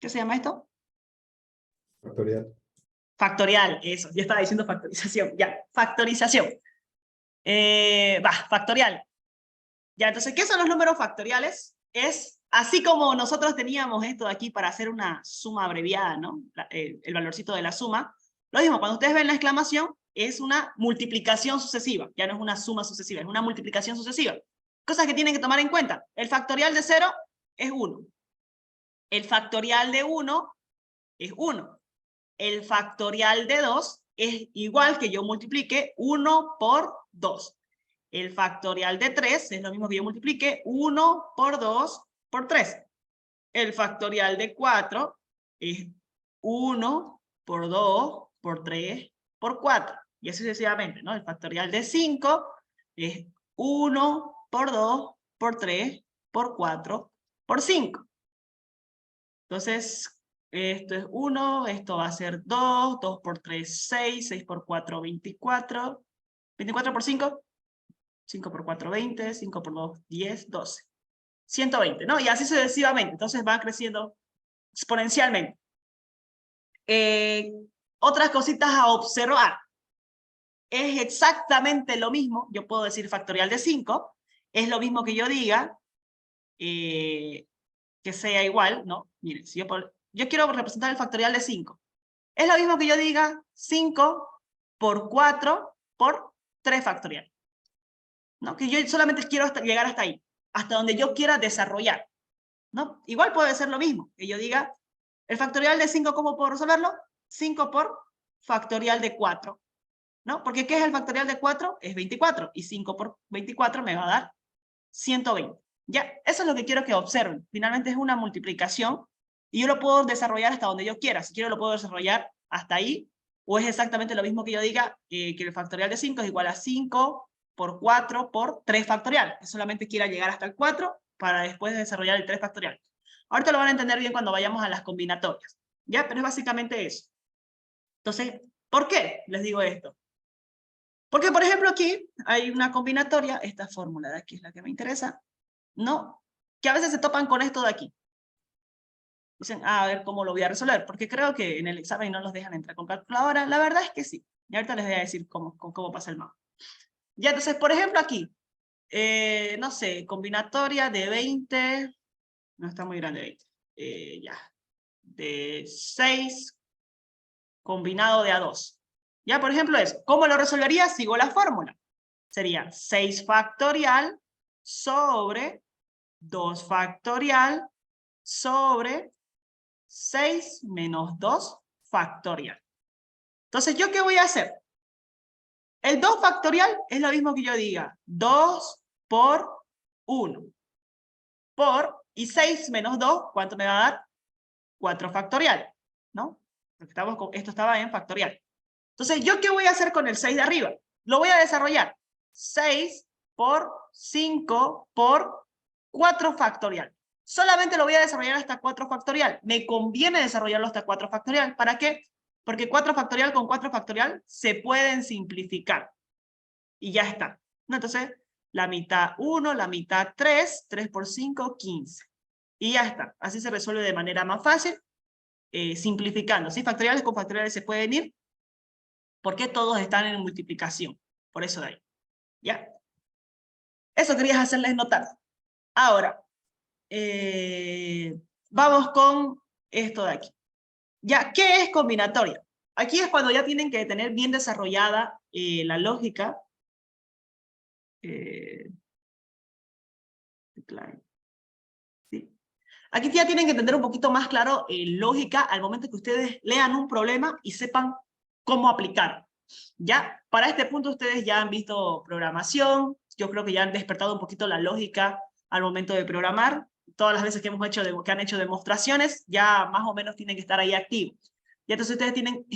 ¿Qué se llama esto? Factorial. Factorial, eso. Ya estaba diciendo factorización. Ya, factorización. Factorial. Ya, entonces, ¿qué son los números factoriales? Es así como nosotros teníamos esto de aquí para hacer una suma abreviada, ¿no? El valorcito de la suma. Lo mismo, cuando ustedes ven la exclamación, es una multiplicación sucesiva. Ya no es una suma sucesiva, es una multiplicación sucesiva. Cosas que tienen que tomar en cuenta. El factorial de 0 es 1. El factorial de 1 es 1. El factorial de 2 es igual que yo multiplique 1 por 2. El factorial de 3 es lo mismo que yo multiplique 1 por 2 por 3. El factorial de 4 es 1 por 2 por 3 por 4. Y así sucesivamente, ¿no? El factorial de 5 es 1 por 2 por 3 por 4 por 5. Entonces, esto es 1, esto va a ser 2, 2 por 3, 6, 6 por 4, 24, 24 por 5, 5 por 4, 20, 5 por 2, 10, 12. 120, ¿no? Y así sucesivamente. Entonces va creciendo exponencialmente. Otras cositas a observar. Es exactamente lo mismo, yo puedo decir factorial de 5, es lo mismo que yo diga que sea igual, ¿no? Miren, si yo quiero representar el factorial de 5. Es lo mismo que yo diga 5 por 4 por 3 factorial. ¿No? Que yo solamente quiero llegar hasta ahí, hasta donde yo quiera desarrollar. ¿No? Igual puede ser lo mismo, que yo diga, el factorial de 5, ¿cómo puedo resolverlo? 5 por factorial de 4. ¿No? Porque ¿qué es el factorial de 4? Es 24, y 5 por 24 me va a dar 120. Ya, eso es lo que quiero que observen. Finalmente es una multiplicación, y yo lo puedo desarrollar hasta donde yo quiera. Si quiero lo puedo desarrollar hasta ahí, o es exactamente lo mismo que yo diga que el factorial de 5 es igual a 5 por 4 por 3 factorial. Que solamente quiera llegar hasta el 4 para después desarrollar el 3 factorial. Ahorita lo van a entender bien cuando vayamos a las combinatorias. ¿Ya? Pero es básicamente eso. Entonces, ¿por qué les digo esto? Porque, por ejemplo, aquí hay una combinatoria, esta fórmula de aquí es la que me interesa, ¿no? Que a veces se topan con esto de aquí. Dicen, a ver cómo lo voy a resolver, porque creo que en el examen no los dejan entrar con calculadora. La verdad es que sí. Y ahorita les voy a decir cómo pasa el mapa. Ya, entonces, por ejemplo, aquí, no sé, combinatoria de 20, no está muy grande 20, ya, de 6 combinado de A2. Ya, por ejemplo, eso. ¿Cómo lo resolvería? Sigo la fórmula. Sería 6 factorial sobre 2 factorial sobre 6 menos 2 factorial. Entonces, ¿yo qué voy a hacer? El 2 factorial es lo mismo que yo diga 2 por 1. Por, y 6 menos 2, ¿cuánto me va a dar? 4 factorial, ¿no? Esto estaba en factorial. Entonces, ¿yo qué voy a hacer con el 6 de arriba? Lo voy a desarrollar. 6 por 5 por 4 factorial. Solamente lo voy a desarrollar hasta 4 factorial. Me conviene desarrollarlo hasta 4 factorial. ¿Para qué? Porque 4 factorial con 4 factorial se pueden simplificar. Y ya está. ¿No? Entonces, la mitad 1, la mitad 3, 3 por 5, 15. Y ya está. Así se resuelve de manera más fácil, simplificando. ¿Sí? Factoriales con factoriales se pueden ir, porque todos están en multiplicación. Por eso de ahí. ¿Ya? Eso quería hacerles notar. Ahora, vamos con esto de aquí. ¿Ya? ¿Qué es combinatoria? Aquí es cuando ya tienen que tener bien desarrollada la lógica. Sí. Aquí ya tienen que entender un poquito más claro lógica al momento que ustedes lean un problema y sepan cómo aplicar. ¿Ya? Para este punto ustedes ya han visto programación, yo creo que ya han despertado un poquito la lógica al momento de programar. Todas las veces que que han hecho demostraciones, ya más o menos tienen que estar ahí activos. Y entonces ustedes tienen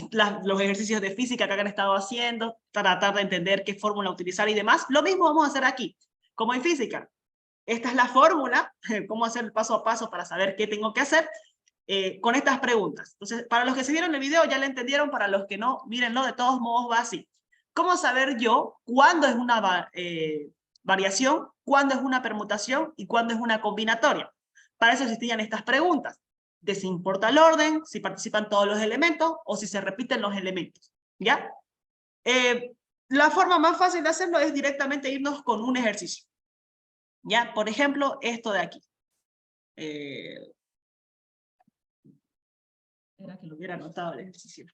los ejercicios de física que han estado haciendo, tratar de entender qué fórmula utilizar y demás. Lo mismo vamos a hacer aquí, como en física. Esta es la fórmula, cómo hacer el paso a paso para saber qué tengo que hacer con estas preguntas. Entonces, para los que se vieron el video ya lo entendieron, para los que no, mírenlo, de todos modos va así. ¿Cómo saber yo cuándo es una variación, cuándo es una permutación y cuándo es una combinatoria? Para eso existían estas preguntas. desimporta el orden, si participan todos los elementos o si se repiten los elementos, ¿ya? La forma más fácil de hacerlo es directamente irnos con un ejercicio, ¿ya? Por ejemplo, esto de aquí. Era que lo hubiera anotado el ejercicio.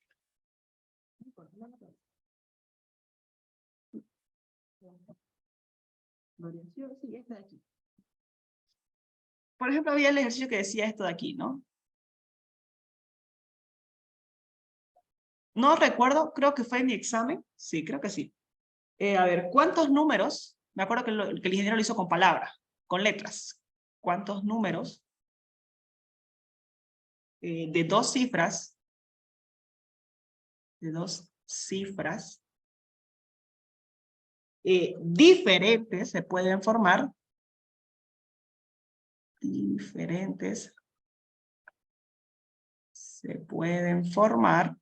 Sí, esta de aquí. Por ejemplo, había el ejercicio que decía esto de aquí, ¿no? No recuerdo, creo que fue en mi examen. Sí, creo que sí. A ver, ¿cuántos números? Me acuerdo que, que el ingeniero lo hizo con palabras, con letras. ¿Cuántos números de dos cifras diferentes se pueden formar? Diferentes se pueden formar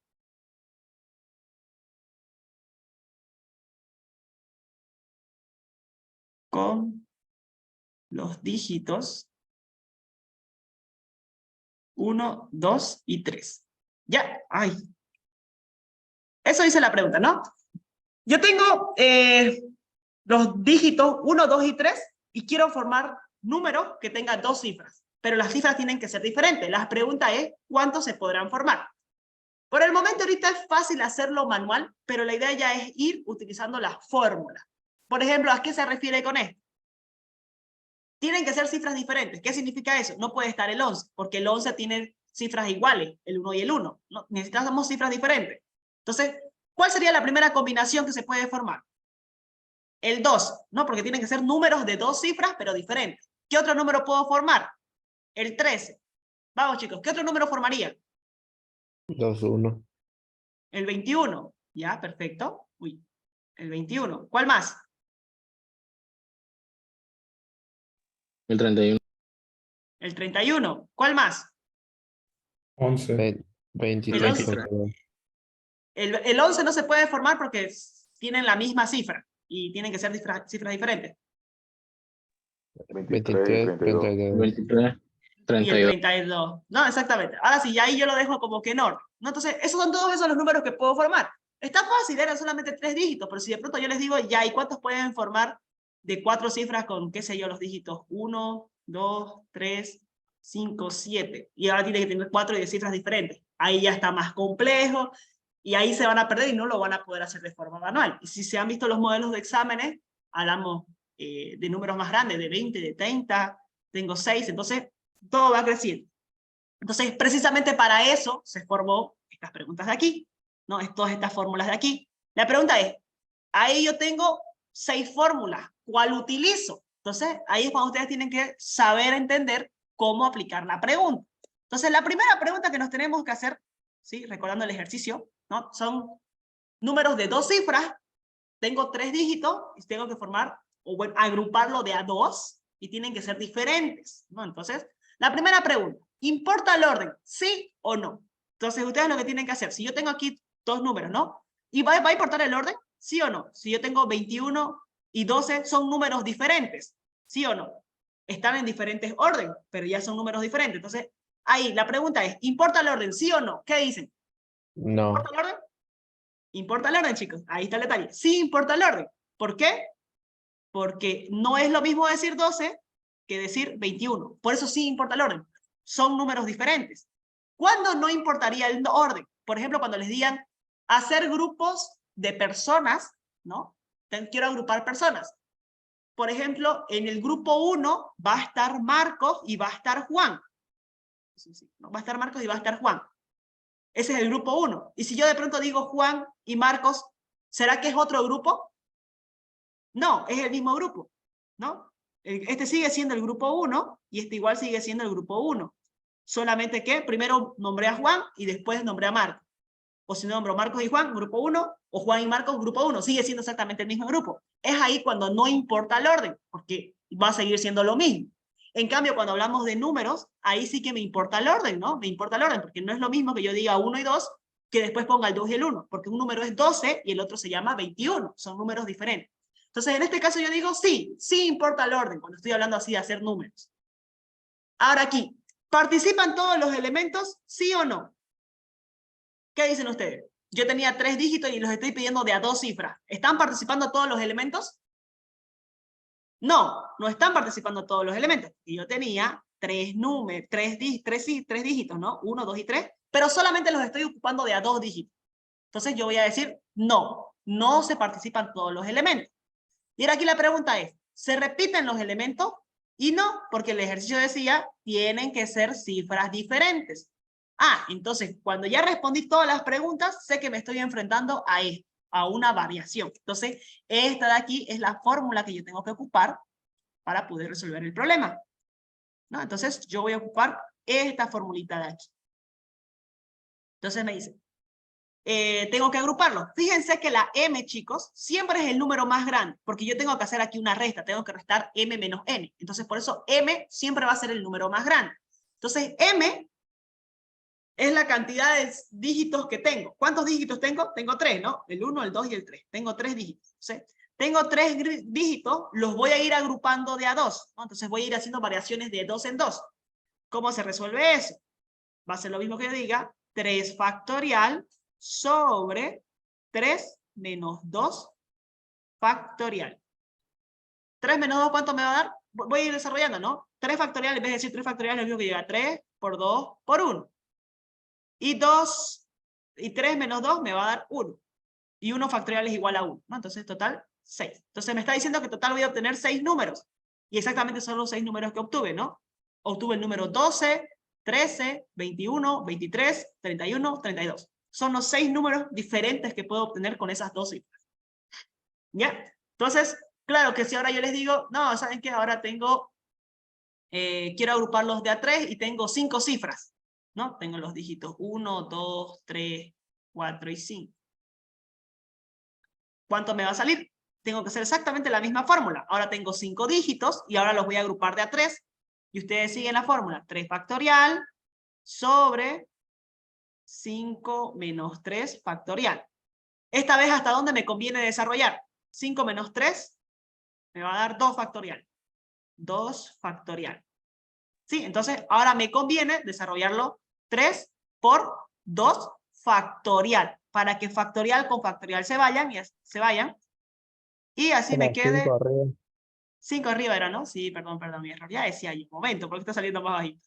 con los dígitos 1, 2 y 3. Ya, ay. Eso dice la pregunta, ¿no? Yo tengo los dígitos 1, 2 y 3 y quiero formar números que tengan dos cifras, pero las cifras tienen que ser diferentes. La pregunta es, ¿cuántos se podrán formar? Por el momento ahorita es fácil hacerlo manual, pero la idea ya es ir utilizando las fórmulas. Por ejemplo, ¿a qué se refiere con esto? Tienen que ser cifras diferentes. ¿Qué significa eso? No puede estar el 11, porque el 11 tiene cifras iguales, el 1 y el 1. No, necesitamos cifras diferentes. Entonces, ¿cuál sería la primera combinación que se puede formar? El 2, ¿no? Porque tienen que ser números de dos cifras, pero diferentes. ¿Qué otro número puedo formar? El 13. Vamos, chicos, ¿qué otro número formaría? 2, 1. El 21. Ya, perfecto. Uy, el 21. ¿Cuál más? El 31. El 31. ¿Cuál más? 11. 23, 11. 32. El 11 no se puede formar porque tienen la misma cifra y tienen que ser cifras diferentes. 23, 32. 23, Y el 32. 32. No, exactamente. Ahora sí, ahí yo lo dejo como que en orden, ¿no? Entonces, esos son todos esos los números que puedo formar. Está fácil, eran solamente 3 dígitos, pero si de pronto yo les digo, ya, ¿y cuántos pueden formar de 4 cifras con, qué sé yo, los dígitos 1, 2, 3, 5, 7? Y ahora tiene que tener 4 de cifras diferentes. Ahí ya está más complejo, y ahí se van a perder y no lo van a poder hacer de forma manual. Y si se han visto los modelos de exámenes, hablamos de números más grandes, de 20, de 30, tengo 6, entonces todo va creciendo. Entonces, precisamente para eso se formó estas preguntas de aquí, ¿no? Todas estas fórmulas de aquí. La pregunta es, ahí yo tengo 6 fórmulas, ¿cuál utilizo? Entonces, ahí es cuando ustedes tienen que saber entender cómo aplicar la pregunta. Entonces, la primera pregunta que nos tenemos que hacer, ¿sí? Recordando el ejercicio, ¿no? Son números de dos cifras, tengo 3 dígitos y tengo que formar, o bueno, agruparlo de a 2 y tienen que ser diferentes, ¿no? Entonces, la primera pregunta, ¿importa el orden? ¿Sí o no? Entonces, ustedes lo que tienen que hacer, si yo tengo aquí 2 números, ¿no? ¿Y va a importar el orden? ¿Sí o no? Si yo tengo 21 y 12, son números diferentes, ¿sí o no? Están en diferentes orden, pero ya son números diferentes. Entonces, ahí la pregunta es, ¿importa el orden? ¿Sí o no? ¿Qué dicen? No. ¿Importa el orden? Importa el orden, chicos. Ahí está el detalle. Sí importa el orden. ¿Por qué? Porque no es lo mismo decir 12 que decir 21. Por eso sí importa el orden. Son números diferentes. ¿Cuándo no importaría el orden? Por ejemplo, cuando les digan hacer grupos de personas, ¿no? Quiero agrupar personas. Por ejemplo, en el grupo 1 va a estar Marcos y va a estar Juan. ¿No? Va a estar Marcos y va a estar Juan. Ese es el grupo 1. Y si yo de pronto digo Juan y Marcos, ¿será que es otro grupo? No, es el mismo grupo, ¿no? Este sigue siendo el grupo 1 y este igual sigue siendo el grupo 1. Solamente que primero nombré a Juan y después nombré a Marcos. O si nombro Marcos y Juan, grupo 1, o Juan y Marcos, grupo 1. Sigue siendo exactamente el mismo grupo. Es ahí cuando no importa el orden, porque va a seguir siendo lo mismo. En cambio, cuando hablamos de números, ahí sí que me importa el orden, ¿no? Me importa el orden, porque no es lo mismo que yo diga 1 y 2, que después ponga el 2 y el 1, porque un número es 12 y el otro se llama 21. Son números diferentes. Entonces, en este caso yo digo sí importa el orden, cuando estoy hablando así de hacer números. Ahora aquí, ¿Participan todos los elementos, sí o no? ¿Qué dicen ustedes? Yo tenía 3 dígitos y los estoy pidiendo de a 2 cifras. ¿Están participando todos los elementos? No, no están participando todos los elementos. Y yo tenía 3 dígitos, ¿no? 1, 2 y 3, pero solamente los estoy ocupando de a 2 dígitos. Entonces yo voy a decir, no, no se participan todos los elementos. Y ahora aquí la pregunta es, ¿se repiten los elementos? Y no, porque el ejercicio decía, tienen que ser cifras diferentes. Ah, entonces, cuando ya respondí todas las preguntas, sé que me estoy enfrentando a esto, a una variación. Entonces, esta de aquí es la fórmula que yo tengo que ocupar para poder resolver el problema, ¿no? Entonces, yo voy a ocupar esta formulita de aquí. Entonces me dice, tengo que agruparlo. Fíjense que la m, chicos, siempre es el número más grande, porque yo tengo que hacer aquí una resta, tengo que restar m menos n. Entonces, por eso m siempre va a ser el número más grande. Entonces, m es la cantidad de dígitos que tengo. ¿Cuántos dígitos tengo? Tengo 3, ¿no? El 1, el 2 y el 3. Tengo 3 dígitos. ¿Sí? Tengo 3 dígitos, los voy a ir agrupando de a 2, ¿no? Entonces voy a ir haciendo variaciones de 2 en 2. ¿Cómo se resuelve eso? Va a ser lo mismo que yo diga, 3 factorial sobre 3 menos 2 factorial. 3 menos 2, ¿cuánto me va a dar? Voy a ir desarrollando, ¿no? 3 factorial, en vez de decir 3 factorial, es lo mismo que llega 3 por 2 por 1. Y 3 menos 2 me va a dar 1. Y 1 factorial es igual a 1, ¿no? Entonces, total, 6. Entonces me está diciendo que total voy a obtener 6 números. Y exactamente son los 6 números que obtuve, ¿no? Obtuve el número 12, 13, 21, 23, 31, 32. Son los 6 números diferentes que puedo obtener con esas 2 cifras. ¿Ya? Entonces, claro que si ahora yo les digo, no, ¿saben qué? Ahora tengo, quiero agruparlos de a 3 y tengo 5 cifras, ¿no? Tengo los dígitos 1, 2, 3, 4 y 5. ¿Cuánto me va a salir? Tengo que hacer exactamente la misma fórmula. Ahora tengo 5 dígitos y ahora los voy a agrupar de a 3. Y ustedes siguen la fórmula. 3 factorial sobre 5 menos 3 factorial. Esta vez, ¿hasta dónde me conviene desarrollar? 5 menos 3 me va a dar 2 factorial. 2 factorial. ¿Sí? Entonces, ahora me conviene desarrollarlo 3 por 2 factorial. Para que factorial con factorial se vayan. Y así me quede... 5 arriba. 5 arriba era, ¿no? Sí, perdón, mi error. Ya decía ahí, un momento, porque está saliendo más bajito.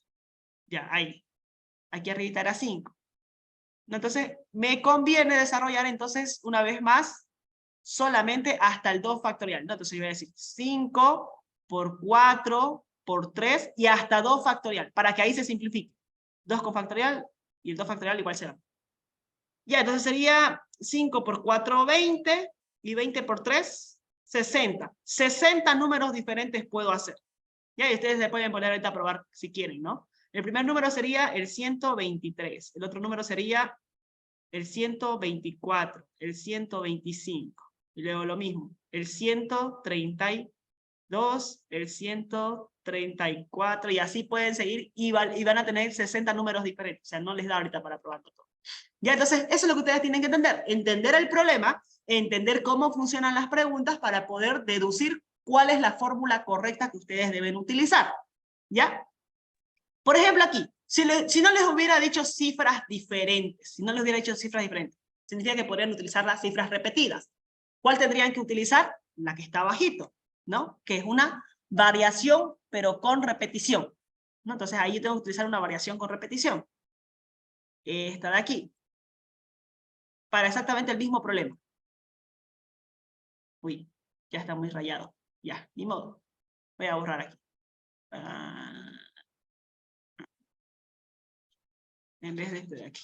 Ya, ahí. Aquí arriba era 5. Entonces, me conviene desarrollar entonces, una vez más, solamente hasta el 2 factorial, ¿no? Entonces yo voy a decir 5 por 4 por 3 y hasta 2 factorial, para que ahí se simplifique. 2 con factorial y el 2 factorial igual será. Ya, entonces sería 5 por 4, 20, y 20 por 3, 60. 60 números diferentes puedo hacer. Ya, y ustedes se pueden poner ahorita a probar si quieren, ¿no? El primer número sería el 123. El otro número sería el 124, el 125. Y luego lo mismo, el 132, el 134, y así pueden seguir y van a tener 60 números diferentes. O sea, no les da ahorita para probarlo todo. Ya, entonces, eso es lo que ustedes tienen que entender. Entender el problema, entender cómo funcionan las preguntas para poder deducir cuál es la fórmula correcta que ustedes deben utilizar. ¿Ya? Por ejemplo, aquí, si no les hubiera dicho cifras diferentes, significa que podrían utilizar las cifras repetidas. ¿Cuál tendrían que utilizar? La que está abajito, ¿no? Que es una variación, pero con repetición, ¿no? Entonces ahí yo tengo que utilizar una variación con repetición. Esta de aquí. Para exactamente el mismo problema. Uy, ya está muy rayado. Ya, ni modo. Voy a borrar aquí. En vez de este de aquí.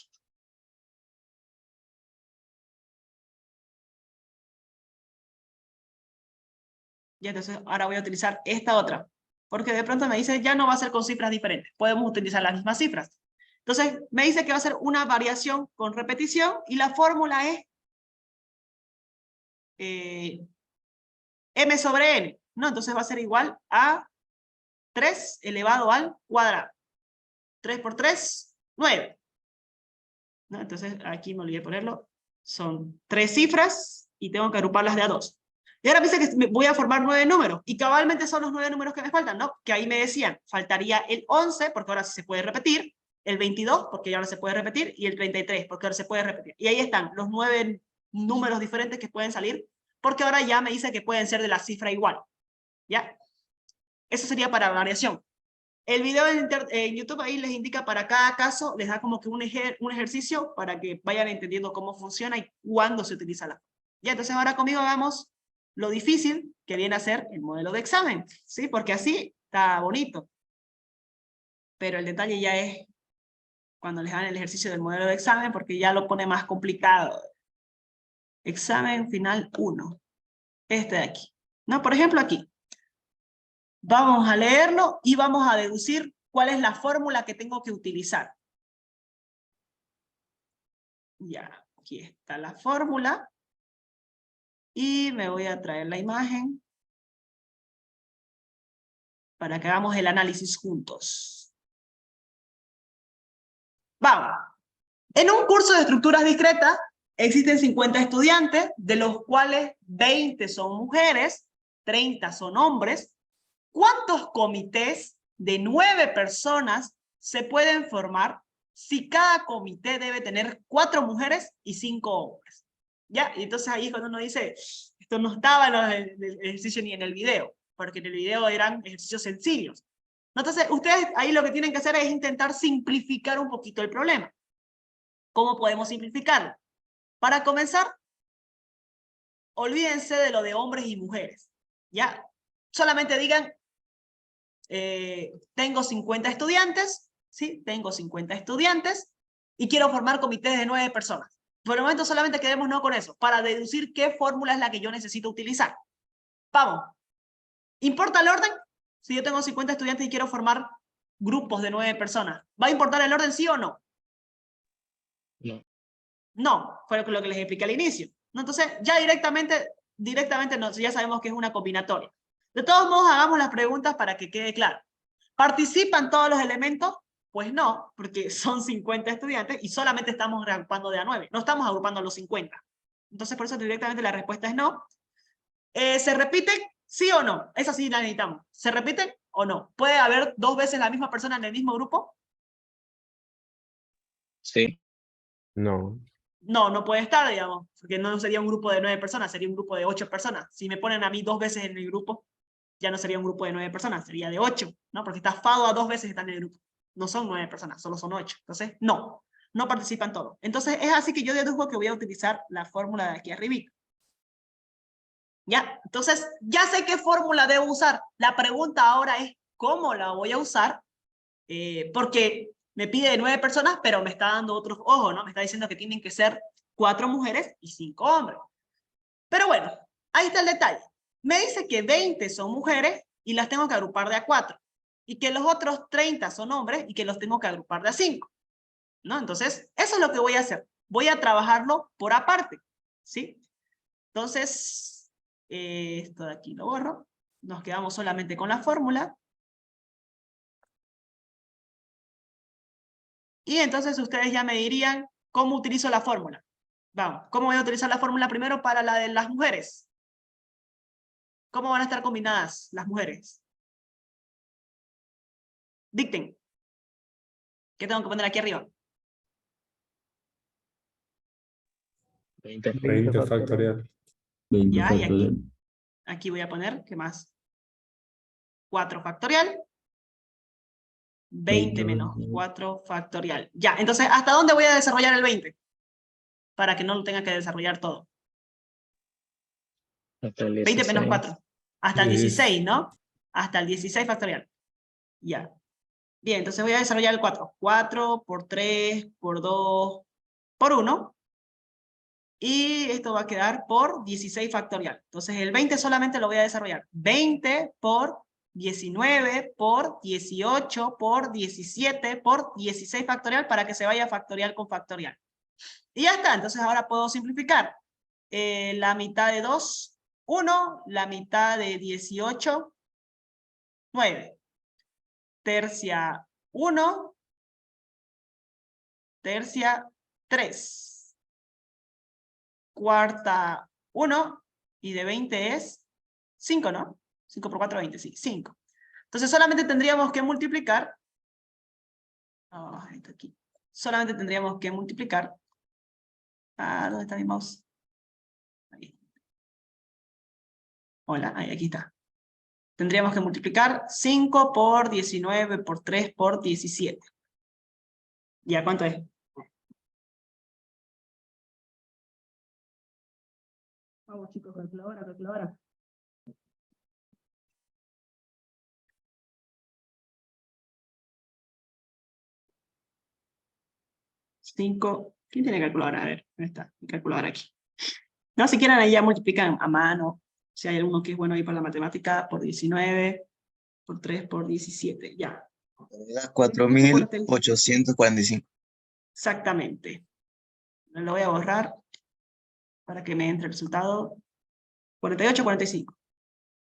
Y entonces ahora voy a utilizar esta otra. Porque de pronto me dice, ya no va a ser con cifras diferentes. Podemos utilizar las mismas cifras. Entonces me dice que va a ser una variación con repetición y la fórmula es m sobre n, ¿no? Entonces va a ser igual a 3 elevado al cuadrado. 3 por 3, 9. ¿No? Entonces aquí me olvidé ponerlo. Son 3 cifras y tengo que agruparlas de a 2. Y ahora me dice que voy a formar 9 números, y cabalmente son los 9 números que me faltan, ¿no? Que ahí me decían, faltaría el 11, porque ahora sí se puede repetir, el 22, porque ahora se puede repetir, y el 33, porque ahora se puede repetir. Y ahí están los 9 números diferentes que pueden salir, porque ahora ya me dice que pueden ser de la cifra igual, ¿ya? Eso sería para variación. El video en YouTube ahí les indica para cada caso, les da como que un ejercicio para que vayan entendiendo cómo funciona y cuándo se utiliza la. Ya, entonces ahora conmigo hagamos lo difícil que viene a ser el modelo de examen, ¿sí? Porque así está bonito. Pero el detalle ya es cuando les dan el ejercicio del modelo de examen, porque ya lo pone más complicado. Examen final 1. Este de aquí. ¿No? Por ejemplo, aquí. Vamos a leerlo y vamos a deducir cuál es la fórmula que tengo que utilizar. Ya, aquí está la fórmula. Y me voy a traer la imagen para que hagamos el análisis juntos. Vamos. En un curso de estructuras discretas existen 50 estudiantes, de los cuales 20 son mujeres, 30 son hombres. ¿Cuántos comités de 9 personas se pueden formar si cada comité debe tener 4 mujeres y 5 hombres? ¿Ya? Y entonces ahí es cuando uno dice, esto no estaba en el ejercicio ni en el video, porque en el video eran ejercicios sencillos. Entonces, ustedes ahí lo que tienen que hacer es intentar simplificar un poquito el problema. ¿Cómo podemos simplificarlo? Para comenzar, olvídense de lo de hombres y mujeres. ¿Ya? Solamente digan, tengo 50 estudiantes, ¿sí? Tengo 50 estudiantes y quiero formar comités de 9 personas. Por el momento solamente quedémonos con eso, para deducir qué fórmula es la que yo necesito utilizar. Vamos. ¿Importa el orden? Si yo tengo 50 estudiantes y quiero formar grupos de 9 personas, ¿va a importar el orden, sí o no? No. No, fue lo que les expliqué al inicio. ¿No? Entonces, ya directamente ya sabemos que es una combinatoria. De todos modos, hagamos las preguntas para que quede claro. ¿Participan todos los elementos? Pues no, porque son 50 estudiantes y solamente estamos agrupando de a 9. No estamos agrupando a los 50. Entonces, por eso directamente la respuesta es no. ¿Se repiten? ¿Sí o no? Esa sí la necesitamos. ¿Se repiten o no? ¿Puede haber 2 veces la misma persona en el mismo grupo? Sí. No. No, no puede estar, digamos, porque no sería un grupo de 9 personas, sería un grupo de 8 personas. Si me ponen a mí 2 veces en el grupo, ya no sería un grupo de 9 personas, sería de 8, ¿no? Porque está Fado a 2 veces está en el grupo. No son 9 personas, solo son 8. Entonces, no participan todos. Entonces, es así que yo deduzco que voy a utilizar la fórmula de aquí arriba. ¿Ya? Entonces, ya sé qué fórmula debo usar. La pregunta ahora es, ¿cómo la voy a usar? Porque me pide de 9 personas, pero me está dando otros ojos, ¿no? Me está diciendo que tienen que ser 4 mujeres y 5 hombres. Pero bueno, ahí está el detalle. Me dice que 20 son mujeres y las tengo que agrupar de a 4. Y que los otros 30 son hombres y que los tengo que agrupar de a 5. ¿No? Entonces, eso es lo que voy a hacer. Voy a trabajarlo por aparte. ¿Sí? Entonces, esto de aquí lo borro. Nos quedamos solamente con la fórmula. Y entonces ustedes ya me dirían cómo utilizo la fórmula. Vamos, ¿cómo voy a utilizar la fórmula primero para la de las mujeres? ¿Cómo van a estar combinadas las mujeres? Dicten. ¿Qué tengo que poner aquí arriba? 20. 20 factorial. 20 Ya, y factorial. aquí voy a poner, ¿qué más? 4 factorial. 20 menos 4 factorial. Ya, entonces, ¿hasta dónde voy a desarrollar el 20? Para que no lo tenga que desarrollar todo. Hasta el 20 menos 16. 4. Hasta el 16, ¿no? Hasta el 16 factorial. Ya. Bien, entonces voy a desarrollar el 4. 4 por 3, por 2, por 1. Y esto va a quedar por 16 factorial. Entonces el 20 solamente lo voy a desarrollar. 20 por 19 por 18 por 17 por 16 factorial para que se vaya factorial con factorial. Y ya está. Entonces ahora puedo simplificar. La mitad de 2, 1. La mitad de 18, 9. Tercia 1. Tercia 3. Cuarta 1 Y de 20 es 5, ¿no? 5 por 4, 20, sí, 5. Entonces solamente tendríamos que multiplicar. Está aquí. Solamente tendríamos que multiplicar. ¿Dónde está mi mouse? Ahí. Hola, ahí, aquí está. Tendríamos que multiplicar 5 por 19 por 3 por 17. ¿Ya cuánto es? Vamos chicos, calculadora, calculadora. 5. ¿Quién tiene calculadora? A ver, ¿dónde está mi calculadora aquí? No, si quieren ahí ya multiplican a mano. Si hay alguno que es bueno ahí para la matemática, por 19, por 3, por 17, ya. 4.845. Exactamente. Lo voy a borrar para que me entre el resultado. 48, 45.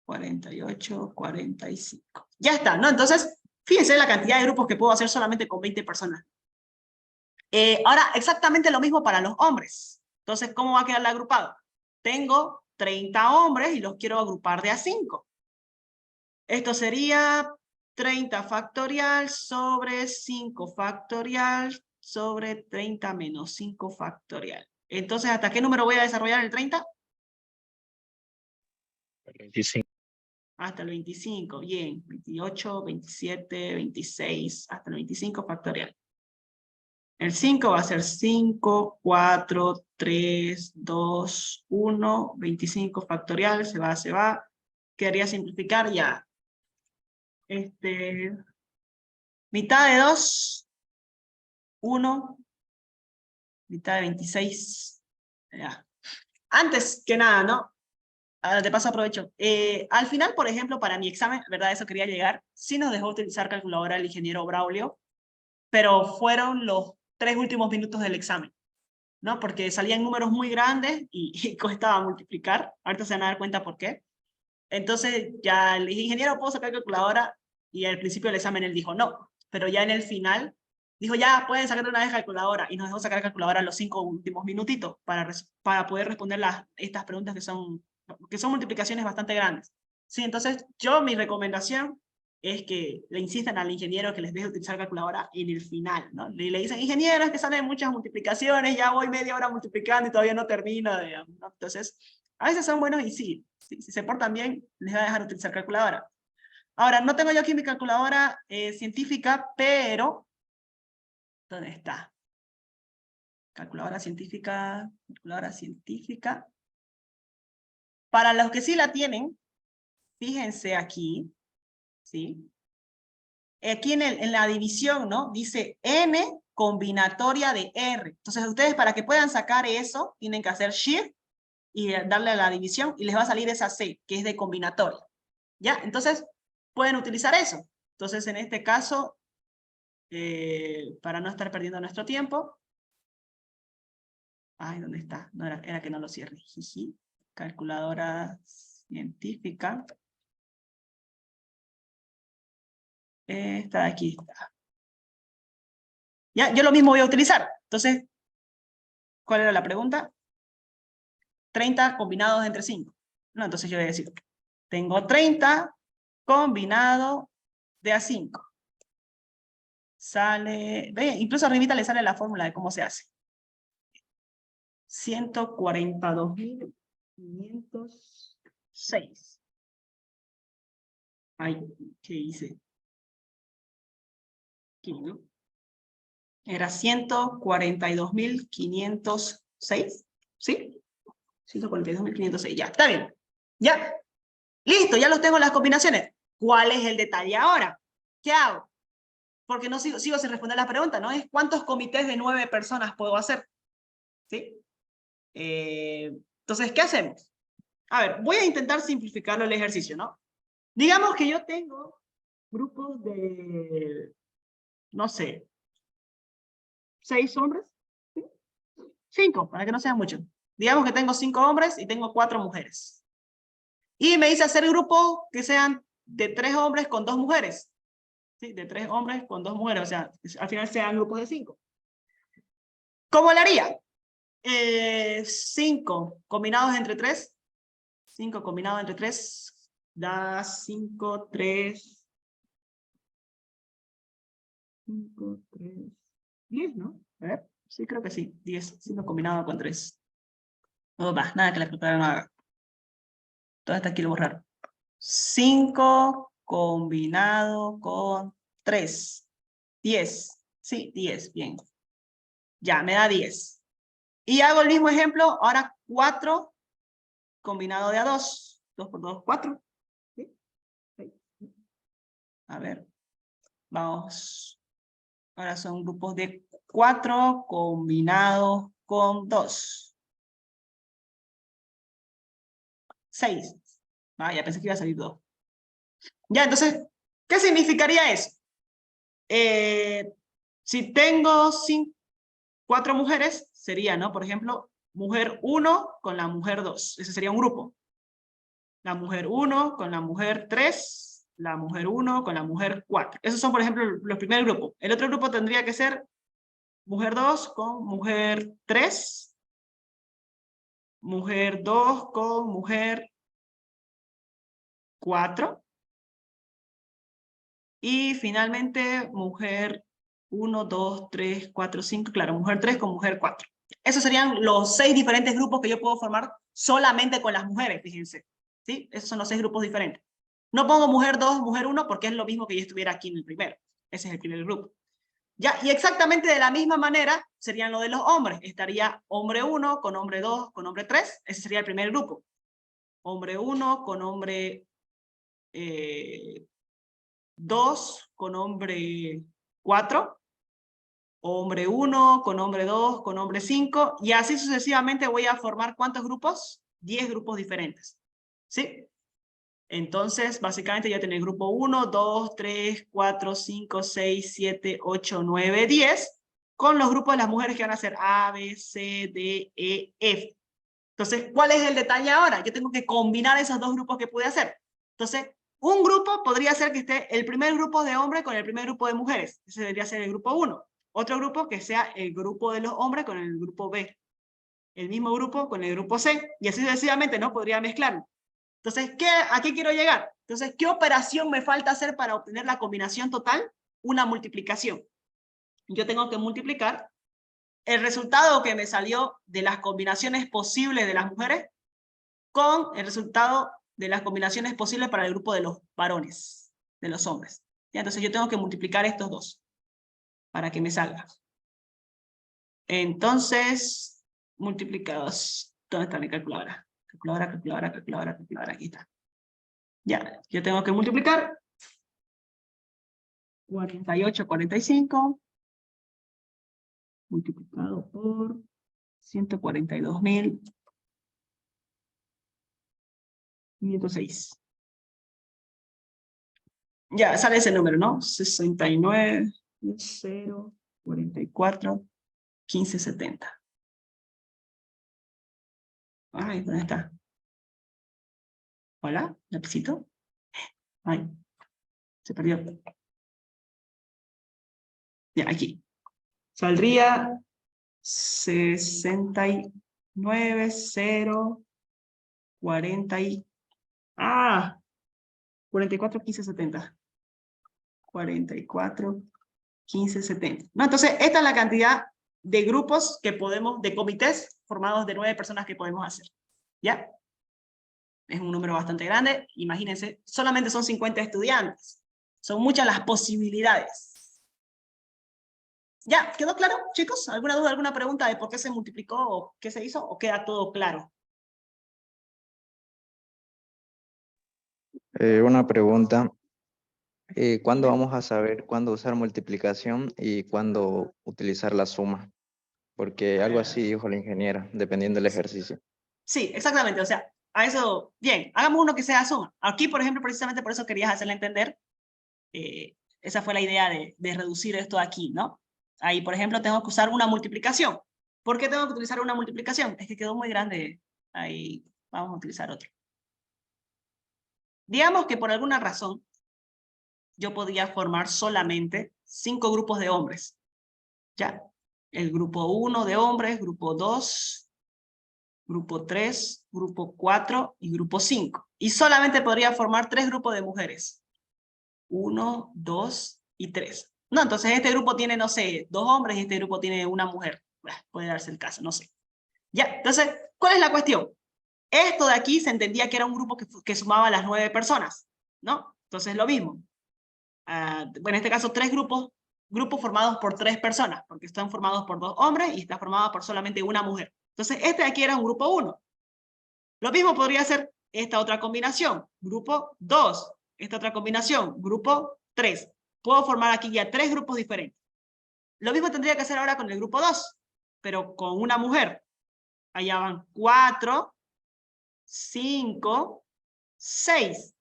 48, 45. Ya está, ¿no? Entonces, fíjense la cantidad de grupos que puedo hacer solamente con 20 personas. Ahora, exactamente lo mismo para los hombres. Entonces, ¿cómo va a quedar agrupado? Tengo 30 hombres y los quiero agrupar de a 5. Esto sería 30 factorial sobre 5 factorial sobre 30 menos 5 factorial. Entonces, ¿hasta qué número voy a desarrollar el 30? 25. Hasta el 25, bien. 28, 27, 26, hasta el 25 factorial. El 5 va a ser 5, 4, 3, 2, 1, 25 factorial, se va. Quería simplificar ya. Mitad de 2, 1, mitad de 26. Ya. Antes que nada, ¿no? Ahora de paso aprovecho. Al final, por ejemplo, para mi examen, ¿verdad? Eso quería llegar. Sí nos dejó utilizar calculadora el ingeniero Braulio, pero fueron los 3 últimos minutos del examen, ¿no? Porque salían números muy grandes y costaba multiplicar. Ahorita se van a dar cuenta por qué. Entonces ya le dije, ingeniero, ¿puedo sacar calculadora? Y al principio del examen él dijo no, pero ya en el final dijo, ya pueden sacar una vez calculadora, y nos dejó sacar calculadora los 5 últimos minutitos para poder responder estas preguntas que son multiplicaciones bastante grandes. Sí, entonces mi recomendación es que le insistan al ingeniero que les deje utilizar calculadora en el final, ¿no? Le dicen, ingeniero, es que salen muchas multiplicaciones, ya voy media hora multiplicando y todavía no termino, digamos, ¿no? Entonces, a veces son buenos y sí, si se portan bien, les va a dejar utilizar calculadora. Ahora, no tengo yo aquí mi calculadora científica, pero ¿dónde está? Calculadora científica, calculadora científica. Para los que sí la tienen, fíjense aquí, ¿sí? Aquí en la división, ¿no? Dice N combinatoria de R. Entonces, ustedes para que puedan sacar eso, tienen que hacer Shift y darle a la división, y les va a salir esa C, que es de combinatoria. ¿Ya? Entonces, pueden utilizar eso. Entonces, en este caso, para no estar perdiendo nuestro tiempo. Ay, ¿dónde está? No era que no lo cierre. Jiji. Calculadora científica. Esta de aquí está. Ya, yo lo mismo voy a utilizar. Entonces, ¿cuál era la pregunta? 30 combinados entre 5. No, entonces yo voy a decir, tengo 30 combinado de a 5. Sale, ve, incluso arribita le sale la fórmula de cómo se hace. 142.506. Ay, ¿qué hice? Aquí, ¿no? Era 142.506, ¿sí? 142.506, ya, está bien. Ya, listo, ya los tengo las combinaciones. ¿Cuál es el detalle ahora? ¿Qué hago? Porque no sigo sin responder la pregunta, ¿no? Es ¿cuántos comités de 9 personas puedo hacer? ¿Sí? Entonces, ¿qué hacemos? A ver, voy a intentar simplificarlo el ejercicio, ¿no? Digamos que yo tengo grupos de, no sé, 6 hombres, ¿sí? 5, para que no sean muchos. Digamos que tengo 5 hombres y tengo 4 mujeres. Y me dice hacer grupos que sean de 3 hombres con 2 mujeres. ¿Sí? De 3 hombres con 2 mujeres, o sea, al final sean grupos de 5. ¿Cómo lo haría? 5 combinados entre 3 5 combinado entre 3 da 5, 3. 5, 3, 10, ¿no? A ver, sí, creo que sí, 10, 5 combinado con 3. No va, nada que la calculadora no haga. Todo esto quiero borrar. 5 combinado con 3. 10. Sí, 10, bien. Ya, me da 10. Y hago el mismo ejemplo, ahora 4 combinado de a 2. 2 por 2, 4. ¿Sí? A ver, vamos. Ahora son grupos de 4 combinados con 2. 6. Ah, ya pensé que iba a salir 2. Ya, entonces, ¿qué significaría eso? Si tengo 4 mujeres, sería, ¿no? Por ejemplo, mujer 1 con la mujer 2. Ese sería un grupo. La mujer 1 con la mujer 3, la mujer 1 con la mujer 4. Esos son, por ejemplo, los primeros grupos. El otro grupo tendría que ser mujer 2 con mujer 3, mujer 2 con mujer 4, y finalmente mujer 1, 2, 3, 4, 5, claro, mujer 3 con mujer 4. Esos serían los 6 diferentes grupos que yo puedo formar solamente con las mujeres, fíjense. ¿Sí? Esos son los 6 grupos diferentes. No pongo mujer 2, mujer 1, porque es lo mismo que yo estuviera aquí en el primero. Ese es el primer grupo. Ya, y exactamente de la misma manera serían lo de los hombres. Estaría hombre 1 con hombre 2 con hombre 3. Ese sería el primer grupo. Hombre 1 con hombre 2 con hombre 4. Hombre 1 con hombre 2 con hombre 5. Y así sucesivamente voy a formar ¿cuántos grupos? 10 grupos diferentes. ¿Sí? Entonces, básicamente yo tengo el grupo 1, 2, 3, 4, 5, 6, 7, 8, 9, 10, con los grupos de las mujeres que van a ser A, B, C, D, E, F. Entonces, ¿cuál es el detalle ahora? Yo tengo que combinar esos dos grupos que pude hacer. Entonces, un grupo podría ser que esté el primer grupo de hombres con el primer grupo de mujeres. Ese debería ser el grupo 1. Otro grupo que sea el grupo de los hombres con el grupo B. El mismo grupo con el grupo C. Y así sucesivamente, ¿no? Podría mezclarlo. Entonces, ¿a qué quiero llegar? Entonces, ¿qué operación me falta hacer para obtener la combinación total? Una multiplicación. Yo tengo que multiplicar el resultado que me salió de las combinaciones posibles de las mujeres con el resultado de las combinaciones posibles para el grupo de los varones, de los hombres. ¿Ya? Entonces, yo tengo que multiplicar estos dos para que me salga. Entonces, multiplicados. ¿Dónde está mi calculadora? Calculadora. Aquí está. Ya, yo tengo que multiplicar 48, 45 multiplicado por 142.506. Ya, sale ese número, ¿no? 69, 0, 44, 1570. Ay, ¿dónde está? Hola, lapicito. Ay, se perdió. Ya, aquí. Saldría 69, 0, 40 y... ¡Ah! 44, 1570. 44, 1570. ¿No? Entonces, esta es la cantidad de grupos que podemos, de comités formados de 9 personas que podemos hacer. ¿Ya? Es un número bastante grande. Imagínense, solamente son 50 estudiantes. Son muchas las posibilidades. ¿Ya? ¿Quedó claro, chicos? ¿Alguna duda, alguna pregunta de por qué se multiplicó o qué se hizo? ¿O queda todo claro? Una pregunta. ¿Cuándo vamos a saber cuándo usar multiplicación y cuándo utilizar la suma? Porque algo así dijo la ingeniera, dependiendo del ejercicio. Sí, exactamente. O sea, a eso, bien, hagamos uno que sea suma. Aquí, por ejemplo, precisamente por eso querías hacerle entender. Esa fue la idea de reducir esto aquí, ¿no? Ahí, por ejemplo, tengo que usar una multiplicación. ¿Por qué tengo que utilizar una multiplicación? Es que quedó muy grande. Ahí vamos a utilizar otro. Digamos que por alguna razón yo podía formar solamente 5 grupos de hombres. ¿Ya? El grupo 1 de hombres, grupo 2 grupo 3, grupo 4 y grupo 5. Y solamente podría formar 3 grupos de mujeres. 1, 2 y 3. No, entonces este grupo tiene, no sé, 2 hombres y este grupo tiene una mujer. Bueno, puede darse el caso, no sé. Ya, entonces, ¿cuál es la cuestión? Esto de aquí se entendía que era un grupo que sumaba a las 9 personas, ¿no? Entonces lo mismo. Bueno, en este caso 3 grupos formados por 3 personas, porque están formados por 2 hombres y está formado por solamente una mujer. Entonces este de aquí era un grupo 1. Lo mismo podría ser esta otra combinación, grupo 2. Esta otra combinación, grupo 3. Puedo formar aquí ya 3 grupos diferentes. Lo mismo tendría que hacer ahora con el grupo 2, pero con una mujer. Allá van 4, 5, 6.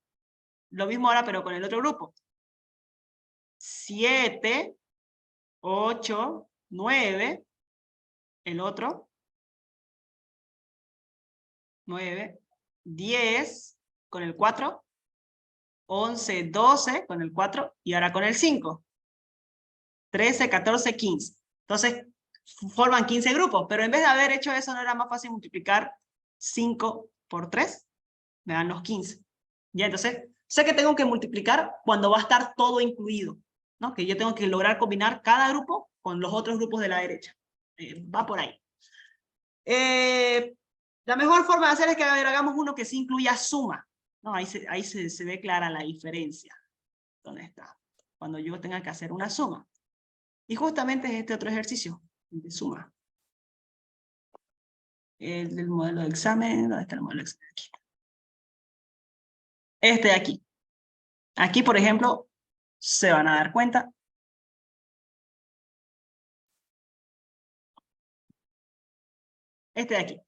Lo mismo ahora, pero con el otro grupo. 7, 8, 9. El otro. 9, 10 con el 4. 11, 12 con el 4 y ahora con el 5. 13, 14, 15. Entonces, forman 15 grupos, pero en vez de haber hecho eso, ¿no era más fácil multiplicar 5 por 3? Me dan los 15. Ya, entonces, sé que tengo que multiplicar cuando va a estar todo incluido, ¿no? Que yo tengo que lograr combinar cada grupo con los otros grupos de la derecha. Va por ahí. La mejor forma de hacer es que hagamos uno que sí incluya suma. No, ahí se ve clara la diferencia. ¿Dónde está? Cuando yo tenga que hacer una suma. Y justamente es este otro ejercicio de suma. El del modelo de examen. ¿Dónde está el modelo de examen? Aquí. Este de aquí. Aquí, por ejemplo, se van a dar cuenta. Este de aquí.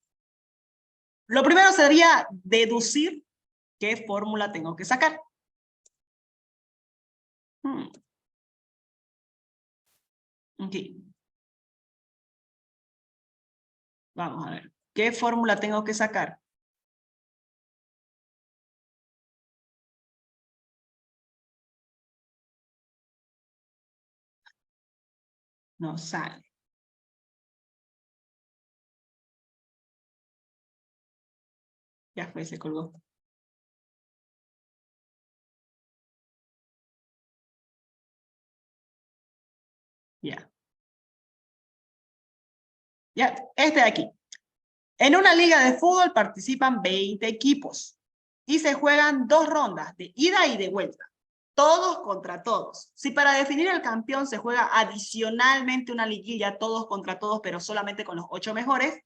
Lo primero sería deducir qué fórmula tengo que sacar. Aquí. Vamos a ver. ¿Qué fórmula tengo que sacar? No sale. Ya fue, se colgó. Ya. Ya, este de aquí. En una liga de fútbol participan 20 equipos y se juegan 2 rondas de ida y de vuelta. Todos contra todos. Si para definir el campeón se juega adicionalmente una liguilla, todos contra todos, pero solamente con los 8 mejores,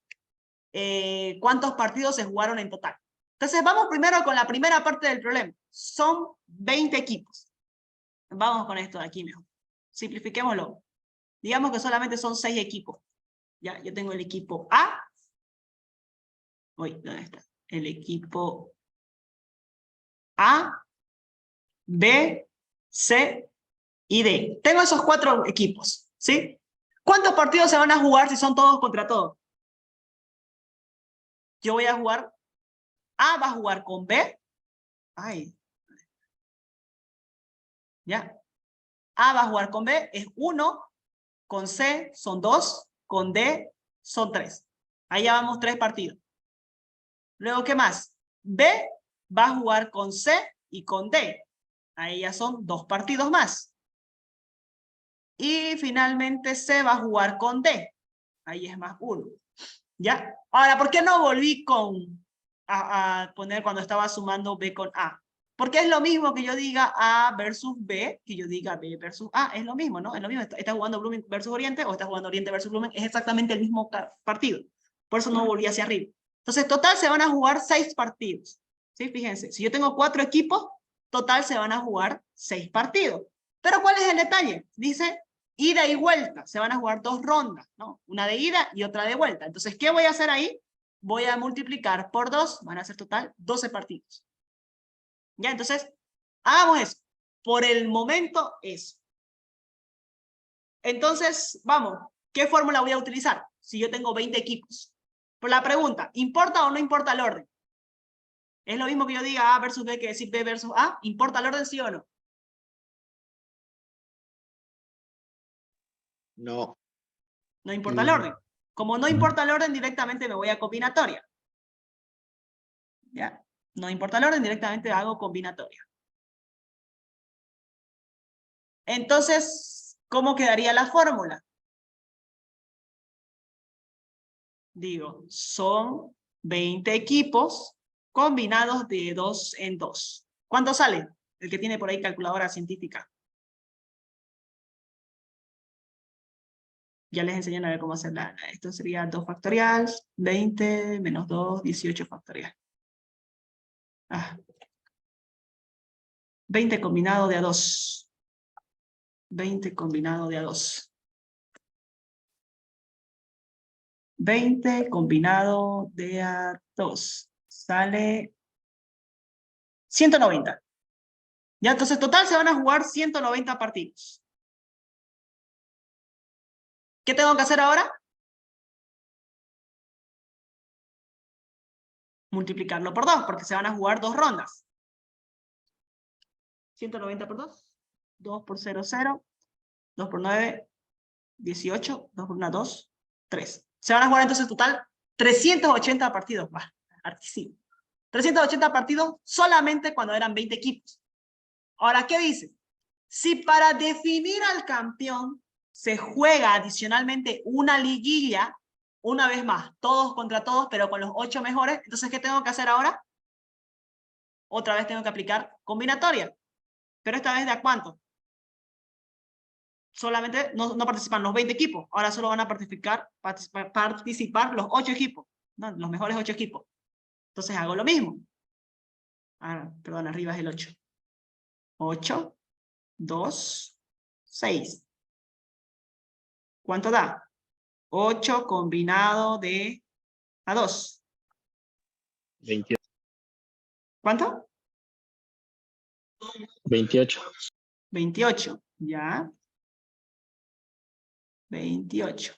¿cuántos partidos se jugaron en total? Entonces vamos primero con la primera parte del problema. Son 20 equipos. Vamos con esto de aquí mejor. Simplifiquémoslo. Digamos que solamente son 6 equipos. Ya, yo tengo el equipo A. ¿Dónde está? El equipo A, B, C y D. Tengo esos 4 equipos, ¿sí? ¿Cuántos partidos se van a jugar si son todos contra todos? Yo voy a jugar, A va a jugar con B. Ay. ¿Ya? A va a jugar con B, es 1, con C son 2, con D son 3. Ahí ya vamos 3 partidos. Luego, ¿qué más? B va a jugar con C y con D. Ahí ya son 2 partidos más. Y finalmente C va a jugar con D. Ahí es más 1. ¿Ya? Ahora, ¿por qué no volví a poner cuando estaba sumando B con A? Porque es lo mismo que yo diga A versus B, que yo diga B versus A. Es lo mismo, ¿no? Es lo mismo. Está jugando Blooming versus Oriente o está jugando Oriente versus Blooming. Es exactamente el mismo partido. Por eso no volví hacia arriba. Entonces, total se van a jugar 6 partidos. ¿Sí? Fíjense, si yo tengo 4 equipos, total se van a jugar 6 partidos. Pero ¿cuál es el detalle? Dice ida y vuelta. Se van a jugar 2 rondas, ¿no? Una de ida y otra de vuelta. Entonces, ¿qué voy a hacer ahí? Voy a multiplicar por 2. Van a ser total 12 partidos. Ya, entonces, hagamos eso. Por el momento, eso. Entonces, vamos. ¿Qué fórmula voy a utilizar? Si yo tengo 20 equipos. Por la pregunta, ¿importa o no importa el orden? ¿Es lo mismo que yo diga A versus B que decir B versus A? ¿Importa el orden, sí o no? No. No importa el orden. Como no importa el orden, directamente me voy a combinatoria. ¿Ya? No importa el orden, directamente hago combinatoria. Entonces, ¿cómo quedaría la fórmula? Digo, son 20 equipos combinados de 2 en 2. ¿Cuánto sale? El que tiene por ahí calculadora científica. Ya les enseñan a ver cómo hacerla. Esto sería 2 factorial, 20 menos 2, 18 factorial. 20 combinado de a 2. 20 combinado de a 2. 20 combinado de a 2. Sale 190. Ya, entonces total se van a jugar 190 partidos. ¿Qué tengo que hacer ahora? Multiplicarlo por 2, porque se van a jugar 2 rondas. 190 por 2. 2 por 0, 0. 2 por 9, 18. 2 por 1, 2, 3. Se van a jugar entonces total 380 partidos. Bah, hartísimo. 380 partidos solamente cuando eran 20 equipos. Ahora, ¿qué dice? Si para definir al campeón se juega adicionalmente una liguilla, una vez más, todos contra todos, pero con los 8 mejores, entonces, ¿qué tengo que hacer ahora? Otra vez tengo que aplicar combinatoria. Pero esta vez, ¿de a cuánto? Solamente no participan los 20 equipos, ahora solo van a participar los 8 equipos, ¿no? Los mejores 8 equipos. Entonces hago lo mismo. Perdón, arriba es el 8. 8, 2, 6. ¿Cuánto da? 8 combinado de a 2. 28. ¿Cuánto? 28. 28, ya. 28.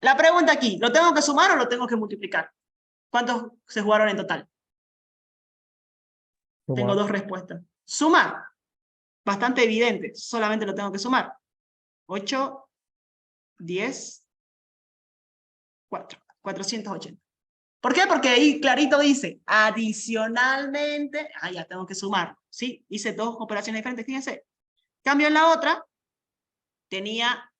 La pregunta aquí, ¿lo tengo que sumar o lo tengo que multiplicar? ¿Cuántos se jugaron en total? Tengo 2 respuestas. Sumar. Bastante evidente, solamente lo tengo que sumar. 8, 10, 4. 480. ¿Por qué? Porque ahí clarito dice, adicionalmente, ya tengo que sumar. ¿Sí? Hice 2 operaciones diferentes, fíjense. Cambio en la otra, tenía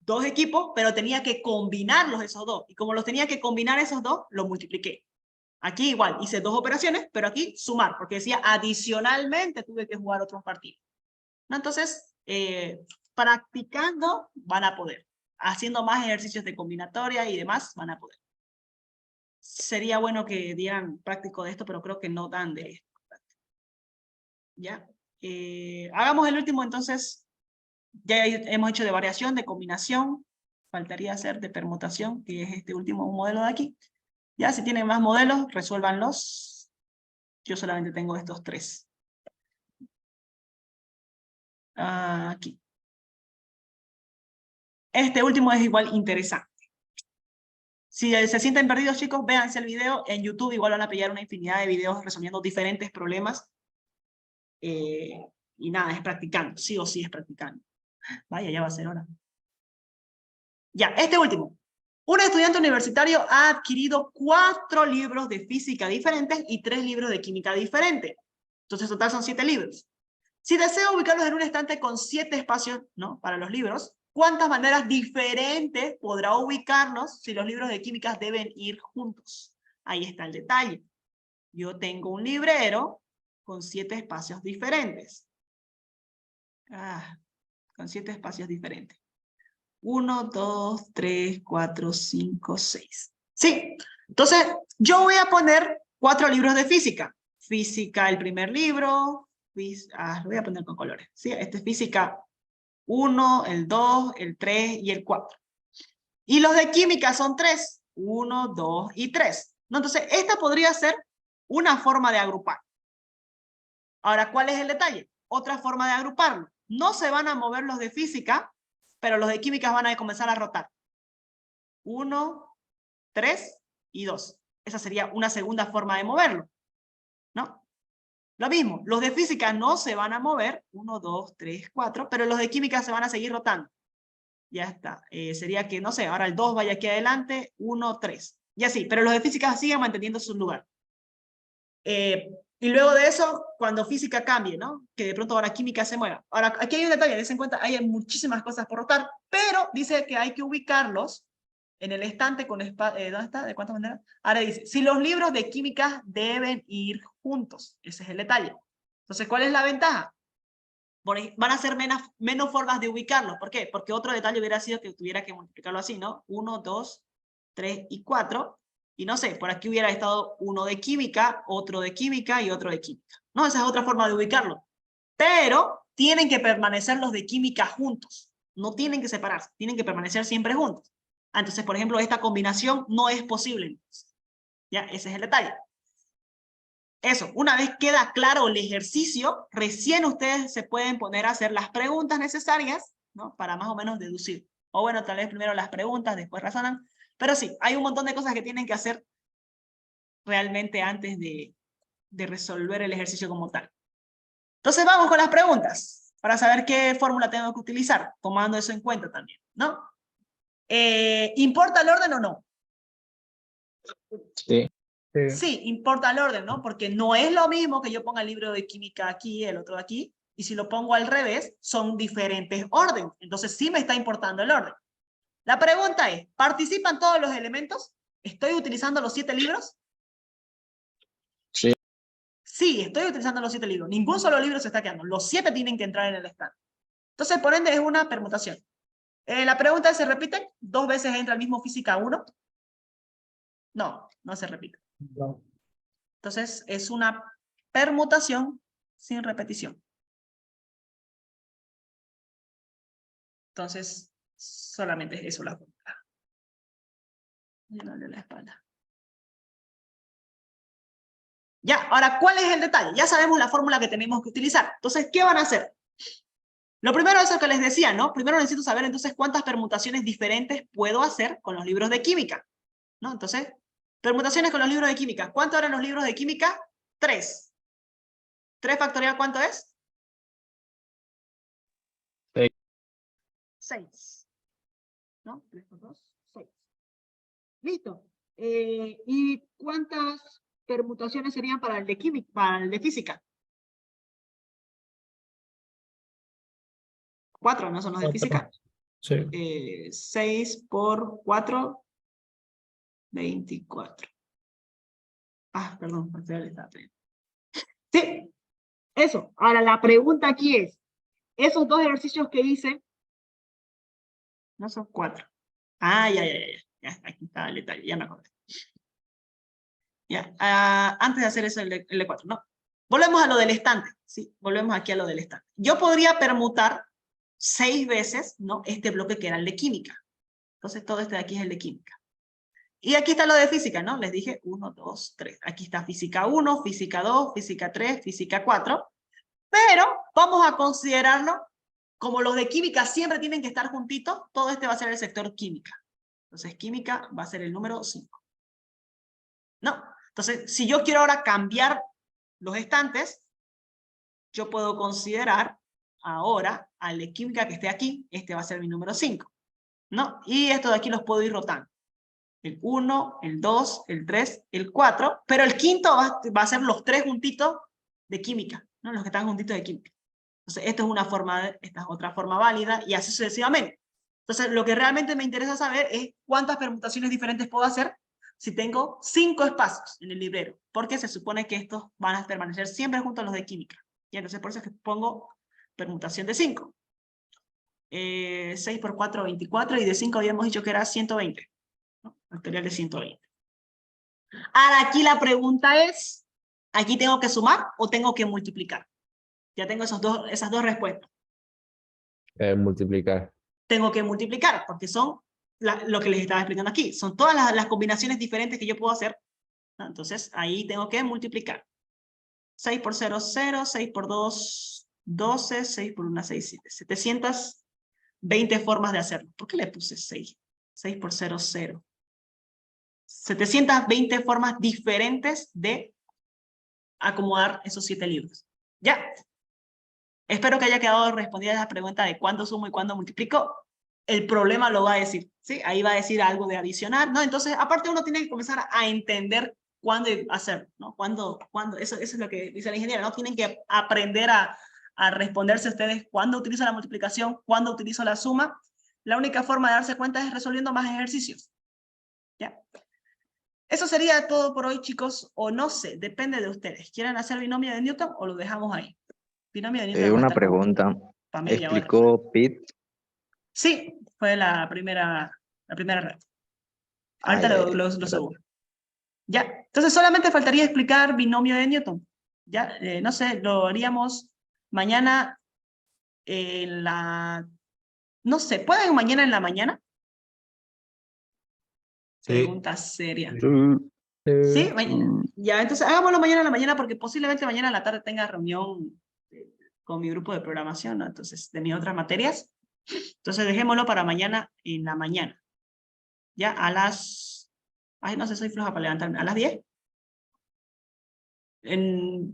2 equipos, pero tenía que combinarlos esos 2. Y como los tenía que combinar esos 2, los multipliqué. Aquí igual, hice 2 operaciones, pero aquí sumar, porque decía adicionalmente tuve que jugar otros partidos. ¿No? Entonces, practicando van a poder. Haciendo más ejercicios de combinatoria y demás van a poder. Sería bueno que dieran práctico de esto, pero creo que no dan de esto. ¿Ya? Hagamos el último entonces. Ya hemos hecho de variación, de combinación. Faltaría hacer de permutación, que es este último modelo de aquí. Ya, si tienen más modelos, resuélvanlos. Yo solamente tengo estos 3. Aquí. Este último es igual interesante. Si se sienten perdidos, chicos, véanse el video. En YouTube igual van a pillar una infinidad de videos resolviendo diferentes problemas. Y nada, es practicando. Sí o sí es practicando. Vaya, ya va a ser hora. Ya, este último. Un estudiante universitario ha adquirido 4 libros de física diferentes y 3 libros de química diferentes. Entonces, total son 7 libros. Si deseo ubicarlos en un estante con 7 espacios, ¿no? Para los libros, ¿cuántas maneras diferentes podrá ubicarlos si los libros de química deben ir juntos? Ahí está el detalle. Yo tengo un librero con 7 espacios diferentes. Con 7 espacios diferentes. 1, 2, 3, 4, 5, 6. Sí, entonces yo voy a poner 4 libros de física. Física, el primer libro. Lo voy a poner con colores. ¿Sí? Este es física 1, el 2, el 3 y el 4. Y los de química son 3. 1, 2 y 3. ¿No? Entonces, esta podría ser una forma de agrupar. Ahora, ¿cuál es el detalle? Otra forma de agruparlo. No se van a mover los de física, pero los de química van a comenzar a rotar. 1, 3 y 2. Esa sería una segunda forma de moverlo, ¿no? Lo mismo, los de física no se van a mover, 1, 2, 3, 4, pero los de química se van a seguir rotando. Ya está. Sería que, no sé, ahora el 2 vaya aquí adelante, 1, 3. Y así, pero los de física siguen manteniendo su lugar. Y luego de eso, cuando física cambie, ¿no? Que de pronto ahora química se mueva. Ahora, aquí hay un detalle, dense en cuenta, hay muchísimas cosas por rotar, pero dice que hay que ubicarlos en el estante con ¿dónde está? ¿De cuántas maneras? Ahora dice, si los libros de química deben ir juntos. Ese es el detalle. Entonces, ¿cuál es la ventaja? Van a ser menos formas de ubicarlos. ¿Por qué? Porque otro detalle hubiera sido que tuviera que multiplicarlo así, ¿no? 1, 2, 3 y 4. Y no sé, por aquí hubiera estado uno de química, otro de química y otro de química. No, esa es otra forma de ubicarlo. Pero tienen que permanecer los de química juntos. No tienen que separarse, tienen que permanecer siempre juntos. Entonces, por ejemplo, esta combinación no es posible. ¿Ya? Ese es el detalle. Eso, una vez queda claro el ejercicio, recién ustedes se pueden poner a hacer las preguntas necesarias, ¿no? Para más o menos deducir. O bueno, tal vez primero las preguntas, después razonan. Pero sí, hay un montón de cosas que tienen que hacer realmente antes de resolver el ejercicio como tal. Entonces vamos con las preguntas, para saber qué fórmula tengo que utilizar, tomando eso en cuenta también, ¿no? ¿Importa el orden o no? Sí. Sí. Sí, importa el orden, ¿no? Porque no es lo mismo que yo ponga el libro de química aquí, el otro aquí, y si lo pongo al revés, son diferentes órdenes. Entonces sí me está importando el orden. La pregunta es, ¿participan todos los elementos? ¿Estoy utilizando los 7 libros? Sí. Sí, estoy utilizando los 7 libros. Ningún solo libro se está quedando. Los 7 tienen que entrar en el stand. Entonces, por ende, es una permutación. La pregunta es, ¿se repiten? ¿2 veces entra el mismo física 1? No, no se repite. No. Entonces, es una permutación sin repetición. Entonces, solamente es eso la fórmula. Llenarle la espalda. Ya, ahora, ¿cuál es el detalle? Ya sabemos la fórmula que tenemos que utilizar. Entonces, ¿qué van a hacer? Lo primero es lo que les decía, ¿no? Primero necesito saber entonces cuántas permutaciones diferentes puedo hacer con los libros de química, ¿no? Entonces, permutaciones con los libros de química. ¿Cuánto eran los libros de química? 3. 3 factorial, ¿cuánto es? 6. 6. ¿No? 3 por 2, 6. Listo. ¿Y cuántas permutaciones serían para el de química, para el de física? 4, ¿no son los de física? Sí. 6 por 4, 24. Ah, perdón, factorial está bien. Sí, eso. Ahora, la pregunta aquí es, esos 2 ejercicios que hice, no son 4. Ah, ya. Aquí está el detalle, ya me acordé. Ya, antes de hacer eso, el de 4, ¿no? Volvemos a lo del estante, ¿sí? Volvemos aquí a lo del estante. Yo podría permutar 6 veces, ¿no? Este bloque que era el de química. Entonces, todo este de aquí es el de química. Y aquí está lo de física, ¿no? Les dije 1, 2, 3. Aquí está física 1, física 2, física 3, física 4. Pero vamos a considerarlo como los de química siempre tienen que estar juntitos, todo este va a ser el sector química. Entonces, química va a ser el número 5. ¿No? Entonces, si yo quiero ahora cambiar los estantes, yo puedo considerar ahora al de química que esté aquí, este va a ser mi número 5. ¿No? Y estos de aquí los puedo ir rotando. El 1, el 2, el 3, el 4, pero el quinto va a ser los 3 juntitos de química, ¿no? Los que están juntitos de química. Entonces, esta es otra forma válida, y así sucesivamente. Entonces, lo que realmente me interesa saber es cuántas permutaciones diferentes puedo hacer si tengo 5 espacios en el librero, porque se supone que estos van a permanecer siempre junto a los de química. Y entonces, por eso es que pongo permutación de 5. 6 por 4, 24, y de 5 habíamos dicho que era 120. ¿No? Factorial de 120. Ahora, aquí la pregunta es, ¿aquí tengo que sumar o tengo que multiplicar? Ya tengo esas dos respuestas. Multiplicar. Tengo que multiplicar, porque son lo que les estaba explicando aquí. Son todas las combinaciones diferentes que yo puedo hacer, ¿no? Entonces, ahí tengo que multiplicar. 6 por 0, 0. 6 por 2, 12. 6 por 1, 6, 7. 720 formas de hacerlo. ¿Por qué le puse 6? 6 por 0, 0. 720 formas diferentes de acomodar esos 7 libros. ¿Ya? Espero que haya quedado respondida la pregunta de cuándo sumo y cuándo multiplico. el problema lo va a decir, ¿sí? Ahí va a decir algo de adicionar, ¿no? Entonces, aparte uno tiene que comenzar a entender cuándo hacer, ¿no? Cuándo, eso es lo que dice la ingeniera, ¿no? Tienen que aprender a responderse ustedes cuándo utilizo la multiplicación, cuándo utilizo la suma. La única forma de darse cuenta es resolviendo más ejercicios, ¿ya? Eso sería todo por hoy, chicos, o no sé, depende de ustedes. ¿Quieren hacer binomio de Newton o lo dejamos ahí? Binomio de Newton Una cuesta como pregunta. para media hora. ¿Explicó Pete? Sí, fue la primera red. Ah, Ahorita ya, lo ya. subo. Ya, entonces solamente faltaría explicar binomio de Newton. Ya, no sé, lo haríamos mañana en la... No sé, ¿pueden mañana en la mañana? Sí. Pregunta seria. Sí. ¿Sí? Ya, entonces hagámoslo mañana en la mañana porque posiblemente mañana en la tarde tenga reunión con mi grupo de programación, ¿no? Entonces, de mis otras materias. Entonces dejémoslo para mañana en la mañana. Ya, a las... Ay, no sé, soy floja para levantarme. ¿A las 10?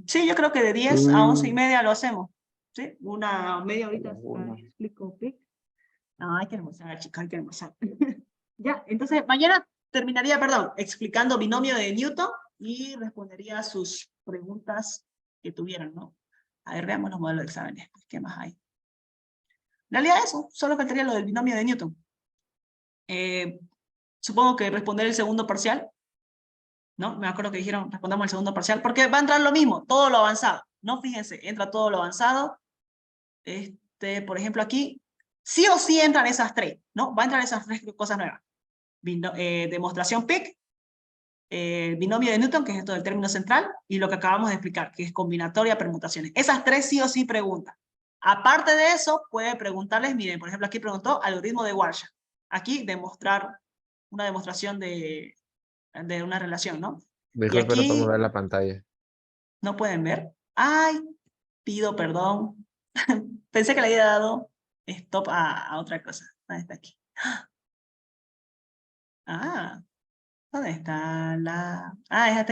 Sí, yo creo que de 10 a 11:30 lo hacemos. ¿Sí? Una media horita explico. ¿Sí? No, hay que almorzar, chicos, hay que almorzar. Ya, entonces mañana terminaría, perdón, explicando binomio de Newton y respondería a sus preguntas que tuvieran, ¿no? A ver, veamos los modelos de exámenes. ¿Qué más hay? En realidad eso, solo faltaría lo del binomio de Newton. Supongo que responder el segundo parcial, ¿no? Me acuerdo que dijeron, respondamos el segundo parcial, porque va a entrar lo mismo, todo lo avanzado, ¿no? Fíjense, entra todo lo avanzado. Por ejemplo, aquí, sí o sí entran esas tres, ¿no? Va a entrar esas tres cosas nuevas. Demostración PIC, binomio de Newton, que es esto del término central, y lo que acabamos de explicar, que es combinatoria, permutaciones. Esas tres sí o sí preguntan. Aparte de eso, puede preguntarles, miren, por ejemplo, aquí preguntó algoritmo de Warshak. Aquí demostrar una demostración de una relación, ¿no? Y Disculpe, no podemos aquí ver la pantalla. no pueden ver. Ay, pido perdón. Pensé que le había dado stop a otra cosa. ¿Dónde está aquí? Ah, ¿dónde está la...? Ah, es hasta